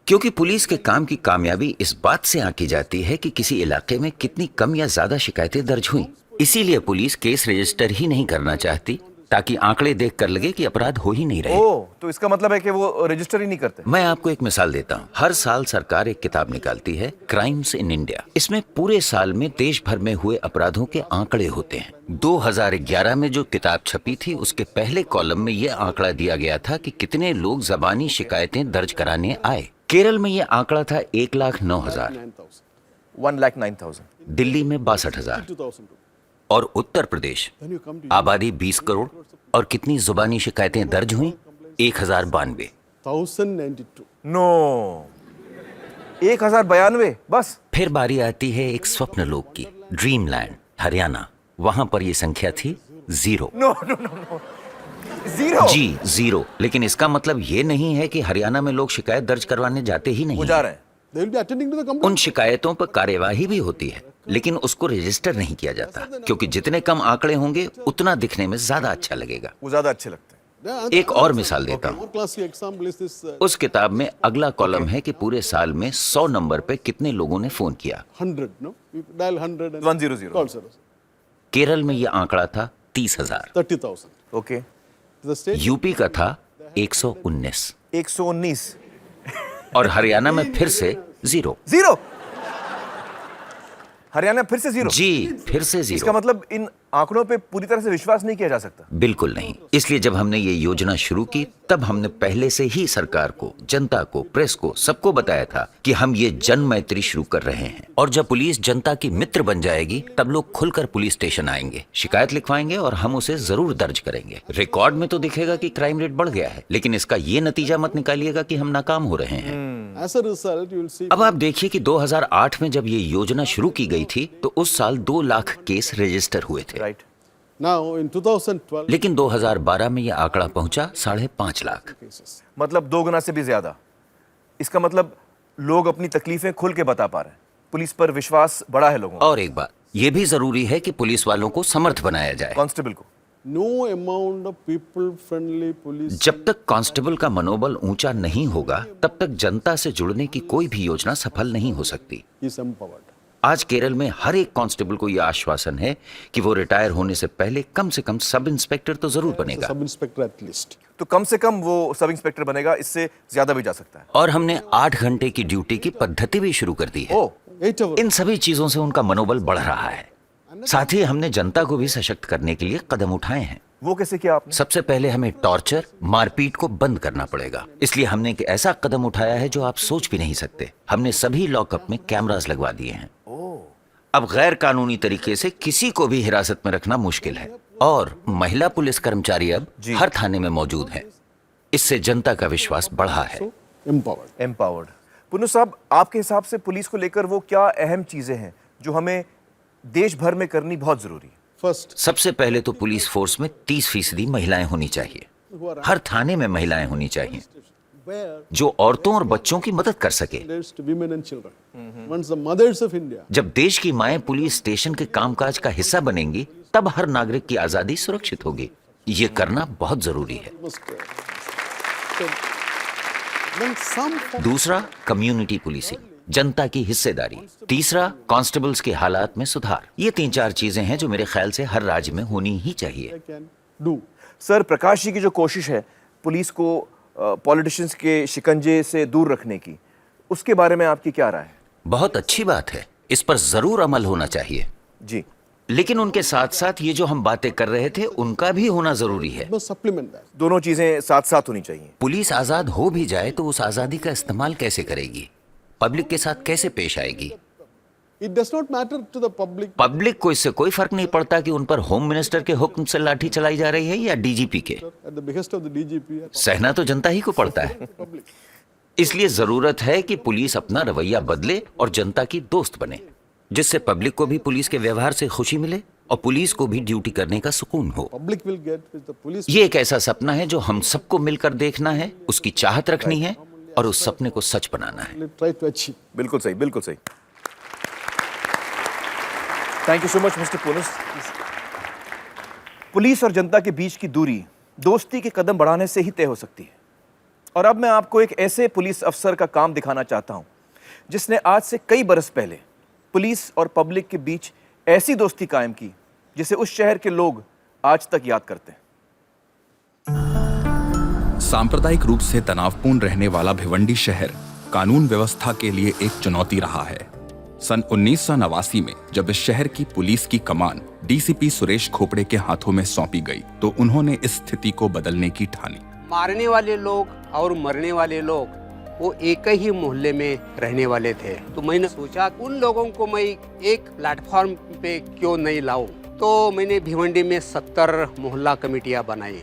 क्योंकि पुलिस के काम की कामयाबी इस बात से आंकी जाती है कि किसी इलाके में कितनी कम या ज्यादा शिकायतें दर्ज हुई। इसीलिए पुलिस केस रजिस्टर ही नहीं करना चाहती, ताकि आंकड़े देखकर लगे कि अपराध हो ही नहीं रहे। तो इसका मतलब है कि वो रजिस्टर ही नहीं करते। मैं आपको एक मिसाल देता हूँ। हर साल सरकार एक किताब निकालती है, क्राइम्स इन इंडिया। इसमें पूरे साल में देश भर में हुए अपराधों के आंकड़े होते हैं। 2011 में जो किताब छपी थी उसके पहले कॉलम में ये आंकड़ा दिया गया था कि कितने लोग जबानी शिकायतें दर्ज कराने आए। केरल में ये आंकड़ा था 1,09,000, 1,09,000। दिल्ली में 62,000 और उत्तर प्रदेश, आबादी 20 करोड़ और कितनी जुबानी शिकायतें दर्ज हुई? 1,092। 1092. नो 1,092 बस। फिर बारी आती है एक स्वप्न लोक की, ड्रीमलैंड, हरियाणा। वहां पर ये संख्या थी 0। No no no no 0। जी 0। लेकिन इसका मतलब ये नहीं है कि हरियाणा में लोग शिकायत दर्ज करवाने जाते ही नहीं। वो जा रहे हैं। They will be attending to the complaint. उन शिकायतों पर कार्यवाही भी होती है, लेकिन उसको रजिस्टर नहीं किया जाता, क्योंकि जितने कम आंकड़े होंगे उतना दिखने में ज्यादा अच्छा लगेगा। वो ज्यादा अच्छे लगते हैं। एक और मिसाल देता हूँ। More classic example is this. उस किताब में अगला कॉलम है कि पूरे साल में 100 नंबर पे कितने लोगों ने फोन किया। 100, no? You dial 100 and 100. call service. Kerala में यह आंकड़ा था 30,000। 30,000. ओके। The state यूपी का था 119 119 और हरियाणा में फिर से 0। हरियाणा फिर से 0। जी, फिर से 0। इसका मतलब इन आंकड़ों पे पूरी तरह से विश्वास नहीं किया जा सकता। बिल्कुल नहीं। इसलिए जब हमने ये योजना शुरू की तब हमने पहले से ही सरकार को, जनता को, प्रेस को, सबको बताया था कि हम ये जन मैत्री शुरू कर रहे हैं, और जब पुलिस जनता की मित्र बन जाएगी तब लोग खुलकर पुलिस स्टेशन आएंगे, शिकायत लिखवाएंगे और हम उसे जरूर दर्ज करेंगे। रिकॉर्ड में तो दिखेगा कि क्राइम रेट बढ़ गया है, लेकिन इसका ये नतीजा मत निकालिएगा कि हम नाकाम हो रहे हैं। as a result you will see. अब आप देखिए कि 2008 में जब ये योजना शुरू की गई थी तो उस साल 2 लाख केस रजिस्टर हुए थे। राइट। Now in 2012 लेकिन 2012 में यह आंकड़ा पहुंचा 5.5 लाख। मतलब 2 गुना से भी ज्यादा। इसका मतलब लोग अपनी तकलीफें खुल के बता पा रहे हैं, पुलिस पर विश्वास बढ़ा है लोगों का। और एक बात ये भी जरूरी है कि पुलिस वालों को समर्थ बनाया जाए। कांस्टेबल को no amount of people friendly police. जब तक कांस्टेबल का मनोबल ऊंचा नहीं होगा तब तक जनता से जुड़ने की कोई भी योजना सफल नहीं हो सकती। is empowered. आज केरल में हर एक कांस्टेबल को यह आश्वासन है कि वो रिटायर होने से पहले कम से कम सब इंस्पेक्टर तो जरूर बनेगा। Sub inspector at least. तो कम से कम वो सब इंस्पेक्टर बनेगा, इससे ज्यादा भी जा सकता है। और हमने 8 घंटे की ड्यूटी की पद्धति भी शुरू कर दी है। 8 hours. इन सभी चीजों से उनका मनोबल बढ़ रहा है। साथ ही हमने जनता को भी सशक्त करने के लिए कदम उठाए हैं। वो कैसे किया आपने? सबसे पहले हमें टॉर्चर, मारपीट को बंद करना पड़ेगा। इसलिए हमने एक ऐसा कदम उठाया है जो आप सोच भी नहीं सकते। हमने सभी लॉकअप में कैमरास लगवा दिए हैं। अब गैर कानूनी तरीके से किसी को भी हिरासत में रखना मुश्किल है, और महिला पुलिस कर्मचारी अब हर थाने में मौजूद हैं। इससे जनता का विश्वास बढ़ा है। एम्पावर्ड। पुन्नू साहब, आपके हिसाब से पुलिस को लेकर वो क्या अहम चीजें हैं जो हमें देश भर में करनी बहुत जरूरी है? First, सबसे पहले तो पुलिस फोर्स में 30% महिलाएं होनी चाहिए। हर थाने में महिलाएं होनी चाहिए जो औरतों और बच्चों की मदद कर सके। to women and children. Once the mothers of India जब देश की माएं पुलिस स्टेशन के कामकाज का हिस्सा बनेंगी तब हर नागरिक की आजादी सुरक्षित होगी। ये करना बहुत जरूरी है। दूसरा, कम्युनिटी पुलिसिंग, जनता की हिस्सेदारी। तीसरा, कांस्टेबल्स के हालात में सुधार। ये 3-4 चीजें हैं जो मेरे ख्याल से हर राज्य में होनी ही चाहिए। सर, प्रकाश जी की जो कोशिश है पुलिस को पॉलिटिशियंस के शिकंजे से दूर रखने की, उसके बारे में आपकी क्या राय है? बहुत अच्छी बात है, इस पर जरूर अमल होना चाहिए जी। लेकिन उनके साथ साथ ये जो हम बातें कर रहे थे उनका भी होना जरूरी है। दोनों चीजें साथ साथ होनी चाहिए। पुलिस आजाद हो भी जाए तो उस आजादी का इस्तेमाल कैसे करेगी, पब्लिक के साथ कैसे पेश आएगी, It does not matter to the public. Public को इससे कोई फर्क नहीं पड़ता कि उन पर होम मिनिस्टर के हुक्म से लाठी चलाई जा रही है या डीजीपी के। At the behest of the DGP. सहना तो जनता ही को पड़ता है। इसलिए जरूरत है कि पुलिस अपना रवैया बदले और जनता की दोस्त बने, जिससे पब्लिक को भी पुलिस के व्यवहार से खुशी मिले और पुलिस को भी ड्यूटी करने का सुकून हो। Public will get with the police. ये एक ऐसा सपना है जो हम सबको मिलकर देखना है, उसकी चाहत रखनी है और उस सपने को सच बनाना है। Try to achieve. बिल्कुल सही, बिल्कुल सही। Thank you so much mister पुनिस। पुलिस और जनता के बीच की दूरी दोस्ती के कदम बढ़ाने से ही तय हो सकती है। और अब मैं आपको एक ऐसे पुलिस अफसर का काम दिखाना चाहता हूं जिसने आज से कई बरस पहले पुलिस और पब्लिक के बीच ऐसी दोस्ती कायम की जिसे उस शहर के लोग आज तक याद करते हैं। सांप्रदायिक रूप से तनावपूर्ण रहने वाला भिवंडी शहर कानून व्यवस्था के लिए एक चुनौती रहा है। सन 1989 में जब इस शहर की पुलिस की कमान डीसीपी सुरेश खोपड़े के हाथों में सौंपी गई तो उन्होंने इस स्थिति को बदलने की ठानी। मारने वाले लोग और मरने वाले लोग वो एक ही मोहल्ले में रहने वाले थे, तो मैंने सोचा उन लोगों को मैं एक प्लेटफॉर्म पे क्यों नहीं लाऊं, तो मैंने भिवंडी में 70 मोहल्ला कमेटियां बनाई।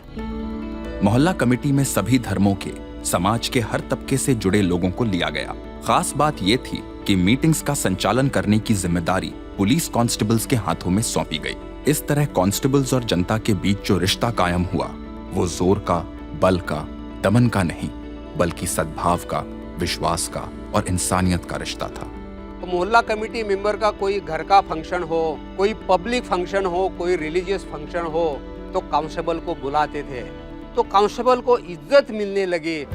मोहल्ला कमेटी में सभी धर्मों के, समाज के हर तबके से जुड़े लोगों को लिया गया। खास बात ये थी कि मीटिंग्स का संचालन करने की जिम्मेदारी पुलिस कांस्टेबल्स के हाथों में सौंपी गई। इस तरह कांस्टेबल्स और जनता के बीच जो रिश्ता कायम हुआ वो जोर का, बल का, दमन का नहीं, बल्कि सद्भाव का, विश्वास का और इंसानियत का रिश्ता था। मोहल्ला कमेटी मेंबर का कोई घर का फंक्शन हो, कोई पब्लिक फंक्शन हो, कोई रिलीजियस फंक्शन हो, तो कांस्टेबल को बुलाते थे, तो कांस्टेबल को इज्जत मिलने लगी।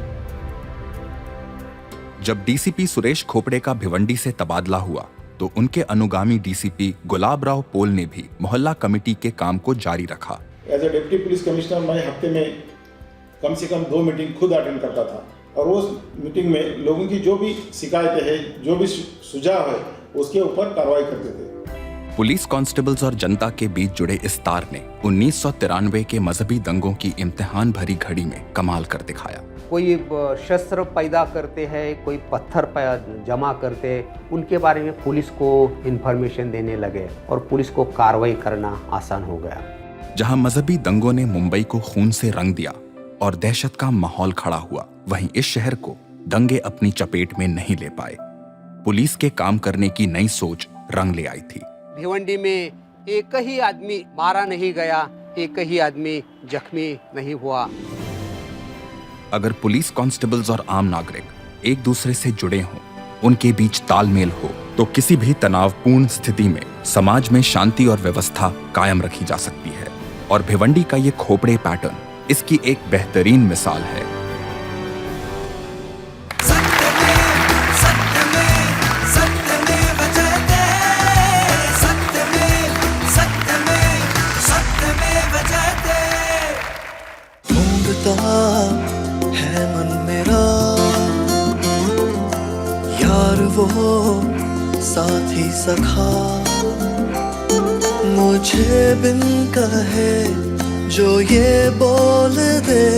जब डीसीपी सुरेश खोपड़े का भिवंडी से तबादला हुआ तो उनके अनुगामी डीसीपी गुलाबराव पोल ने भी मोहल्ला कमेटी के काम को जारी रखा। As a deputy police commissioner मैं हफ्ते में कम से कम 2 मीटिंग खुद अटेंड करता था और उस मीटिंग में लोगों की जो भी शिकायतें हैं, जो भी सुझाव है, उसके ऊपर कार्रवाई करते थे। पुलिस कांस्टेबल्स और जनता के बीच जुड़े इस तार ने 1993 के मजहबी दंगों की इम्तिहान भरी घड़ी में कमाल कर दिखाया। कोई शस्त्र पैदा करते हैं, कोई पत्थर जमा करते, उनके बारे में पुलिस को इंफॉर्मेशन देने लगे और पुलिस को कार्रवाई करना आसान हो गया। जहां मजहबी दंगों ने मुंबई को खून से रंग दिया और दहशत का माहौल खड़ा हुआ, वहीं इस शहर को दंगे अपनी चपेट में नहीं ले पाए। पुलिस के काम करने की नई सोच रंग ले आई थी। भिवंडी में एक ही आदमी मारा नहीं गया, एक ही आदमी जख्मी नहीं हुआ। अगर पुलिस कांस्टेबल्स और आम नागरिक एक दूसरे से जुड़े हों, उनके बीच तालमेल हो, तो किसी भी तनावपूर्ण स्थिति में समाज में शांति और व्यवस्था कायम रखी जा सकती है। और भिवंडी का ये खोपड़े पैटर्न इसकी एक बेहतरीन मिसाल है। है मन मेरा यार वो साथी सखा, मुझे बिन कहे जो ये बोल दे,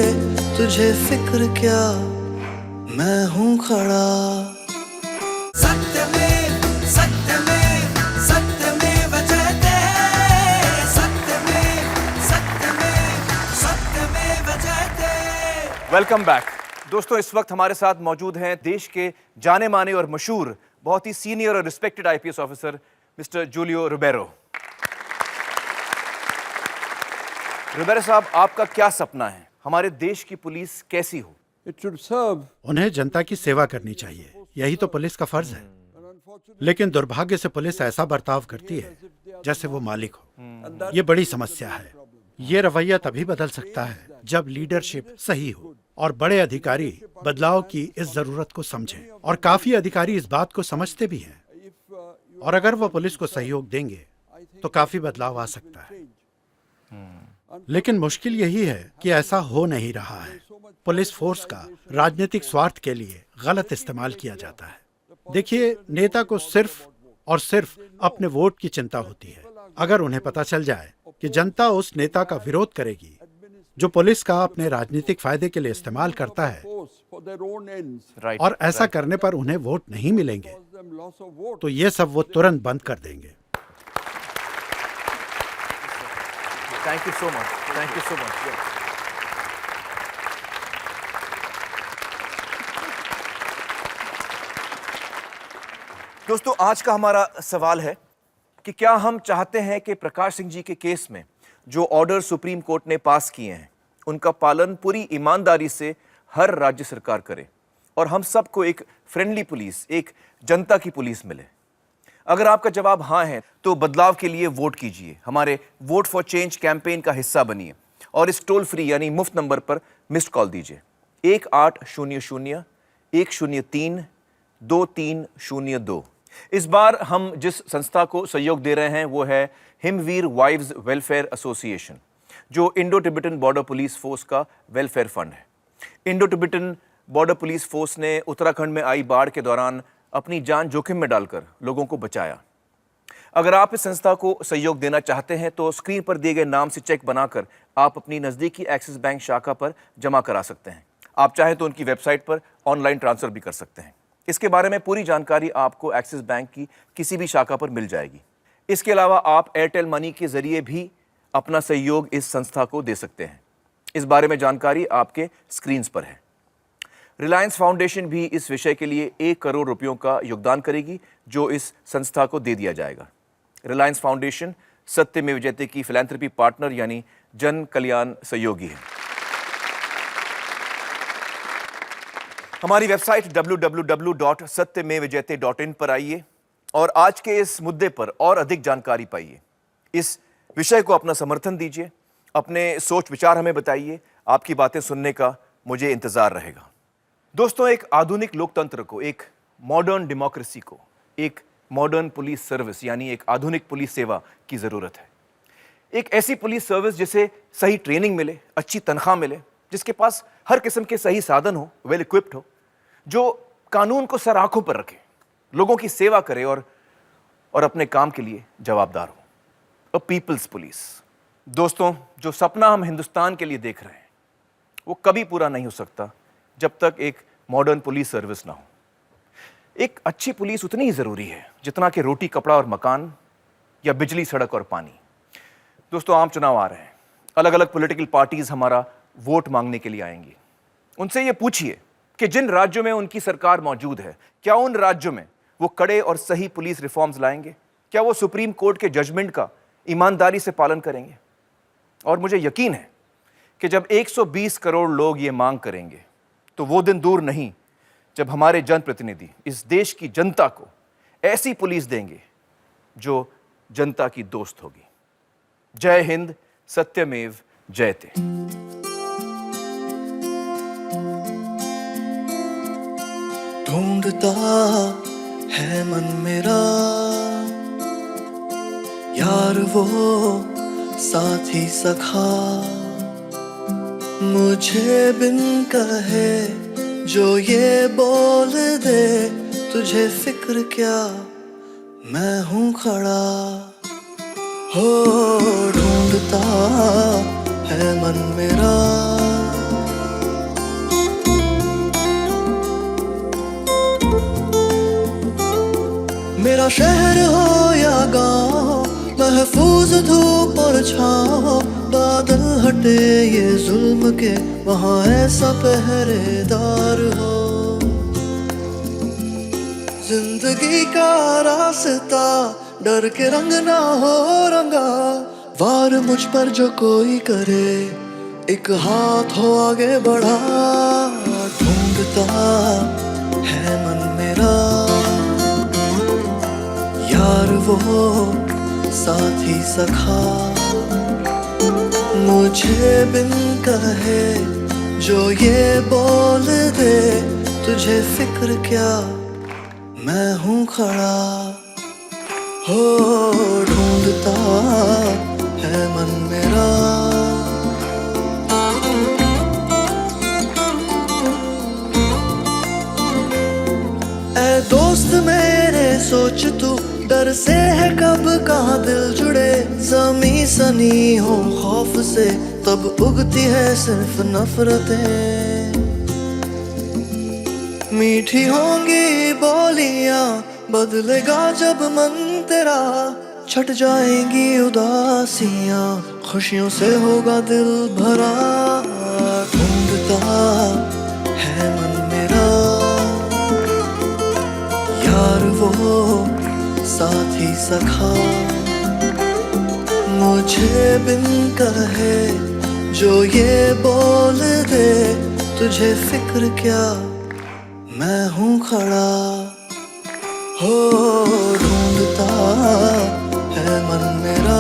तुझे फिक्र क्या मैं हूँ खड़ा। वेलकम बैक दोस्तों। इस वक्त हमारे साथ मौजूद हैं देश के जाने माने और मशहूर, बहुत ही सीनियर और respected IPS officer mister Julio Ribeiro. Ribeiro साहब, आपका क्या सपना है? हमारे देश की पुलिस कैसी हो? उन्हें जनता की सेवा करनी चाहिए, यही तो पुलिस का फर्ज है। लेकिन दुर्भाग्य से पुलिस ऐसा बर्ताव करती है जैसे वो मालिक हो। ये बड़ी समस्या है। ये रवैया तभी बदल सकता है जब लीडरशिप सही हो और बड़े अधिकारी बदलाव की इस जरूरत को समझें। और काफी अधिकारी इस बात को समझते भी हैं। और अगर वो पुलिस को सहयोग देंगे तो काफी बदलाव आ सकता है। लेकिन मुश्किल यही है कि ऐसा हो नहीं रहा है। पुलिस फोर्स का राजनीतिक स्वार्थ के लिए गलत इस्तेमाल किया जाता है। देखिए, नेता को सिर्फ और सिर्फ अपने वोट की चिंता होती है। अगर उन्हें पता चल जाए कि जनता उस नेता का विरोध करेगी जो पुलिस का अपने राजनीतिक फायदे के लिए इस्तेमाल करता है, और ऐसा करने पर उन्हें वोट नहीं मिलेंगे, तो ये सब वो तुरंत बंद कर देंगे। Thank you so much, thank you so much. दोस्तों, आज का हमारा सवाल है कि क्या हम चाहते हैं कि प्रकाश सिंह जी के केस में जो ऑर्डर सुप्रीम कोर्ट ने पास किए हैं उनका पालन पूरी ईमानदारी से हर राज्य सरकार करे और हम सबको एक फ्रेंडली पुलिस, एक जनता की पुलिस मिले? अगर आपका जवाब हाँ है तो बदलाव के लिए वोट कीजिए, हमारे वोट फॉर चेंज कैंपेन का हिस्सा बनिए और इस टोल फ्री यानी मुफ्त नंबर पर मिस्ड कॉल दीजिए 1800 103 2302। इस बार हम जिस संस्था को सहयोग दे रहे हैं वो है हिमवीर वाइव्स वेलफेयर एसोसिएशन, जो Indo Tibetan border police force का वेलफेयर फंड है। Indo Tibetan border police force ने उत्तराखंड में आई बाढ़ के दौरान अपनी जान जोखिम में डालकर लोगों को बचाया। अगर आप इस संस्था को सहयोग देना चाहते हैं तो स्क्रीन पर दिए गए नाम से चेक बनाकर आप अपनी नज़दीकी एक्सिस बैंक शाखा पर जमा करा सकते हैं। आप चाहें तो उनकी वेबसाइट पर ऑनलाइन ट्रांसफ़र भी कर सकते हैं। इसके बारे में पूरी जानकारी आपको एक्सिस बैंक की किसी भी शाखा पर मिल जाएगी। इसके अलावा आप एयरटेल मनी के जरिए भी अपना सहयोग इस संस्था को दे सकते हैं। इस बारे में जानकारी आपके स्क्रीन्स पर है। रिलायंस फाउंडेशन भी इस विषय के लिए 1 करोड़ रुपयों का योगदान करेगी, जो इस संस्था को दे दिया जाएगा। रिलायंस फाउंडेशन सत्यमेव जयते की फिलैंथ्रोपी पार्टनर यानी जन कल्याण सहयोगी है। हमारी वेबसाइट www.satyamevjayate.in पर आइए और आज के इस मुद्दे पर और अधिक जानकारी पाइए। इस विषय को अपना समर्थन दीजिए, अपने सोच विचार हमें बताइए। आपकी बातें सुनने का मुझे इंतजार रहेगा। दोस्तों, एक आधुनिक लोकतंत्र को, एक मॉडर्न डेमोक्रेसी को, एक मॉडर्न पुलिस सर्विस यानी एक आधुनिक पुलिस सेवा की ज़रूरत है। एक ऐसी पुलिस सर्विस जिसे सही ट्रेनिंग मिले, अच्छी तनख्वाह मिले, जिसके पास हर किस्म के सही साधन हो, वेल इक्विप्ड हो, जो कानून को सर आंखों पर रखे, लोगों की सेवा करे और अपने काम के लिए जवाबदार हो। A people's police. दोस्तों, जो सपना हम हिंदुस्तान के लिए देख रहे हैं वो कभी पूरा नहीं हो सकता जब तक एक मॉडर्न पुलिस सर्विस ना हो। एक अच्छी पुलिस उतनी ही ज़रूरी है जितना कि रोटी, कपड़ा और मकान या बिजली, सड़क और पानी। दोस्तों, आम चुनाव आ रहे हैं। अलग अलग पॉलिटिकल पार्टीज हमारा वोट मांगने के लिए आएंगी। उनसे ये पूछिए कि जिन राज्यों में उनकी सरकार मौजूद है, क्या उन राज्यों में वो कड़े और सही पुलिस रिफॉर्म्स लाएंगे? क्या वो सुप्रीम कोर्ट के जजमेंट का ईमानदारी से पालन करेंगे? और मुझे यकीन है कि जब 120 करोड़ लोग ये मांग करेंगे तो वो दिन दूर नहीं जब हमारे जनप्रतिनिधि इस देश की जनता को ऐसी पुलिस देंगे जो जनता की दोस्त होगी। जय हिंद, सत्यमेव जयते। ढूंढता है मन मेरा यार वो साथी सखा, मुझे बिन कहे जो ये बोल दे, तुझे फिक्र क्या मैं हूँ खड़ा। हो ढूंढता है मन मेरा मेरा शहर हो या गाँव, महफूज धूप और छाँव, बादल हटे ये जुल्म के वहाँ ऐसा पहरेदार हो। जिंदगी का रास्ता डर के रंग ना हो रंगा, वार मुझ पर जो कोई करे, एक हाथ हो आगे बढ़ा। ढूंढता है मन मेरा यार वो साथी सखा, मुझे बिन कहे जो ये बोल दे, तुझे फिक्र क्या मैं हूँ खड़ा। हो ढूंढता है मन मेरा ऐ दोस्त मेरे सोच तू, डर से है कब कहाँ दिल जुड़े, ज़मीं सनी हो खौफ से तब उगती है सिर्फ नफरतें। मीठी होंगी बोलियां बदलेगा जब मन तेरा, छट जाएंगी उदासियां, खुशियों से होगा दिल भरा। ढूंढता है मन मेरा यार वो साथी सखा, मुझे बिन कहे जो ये बोल दे, तुझे फिक्र क्या मैं हूँ खड़ा। हो ढूंढता है मन मेरा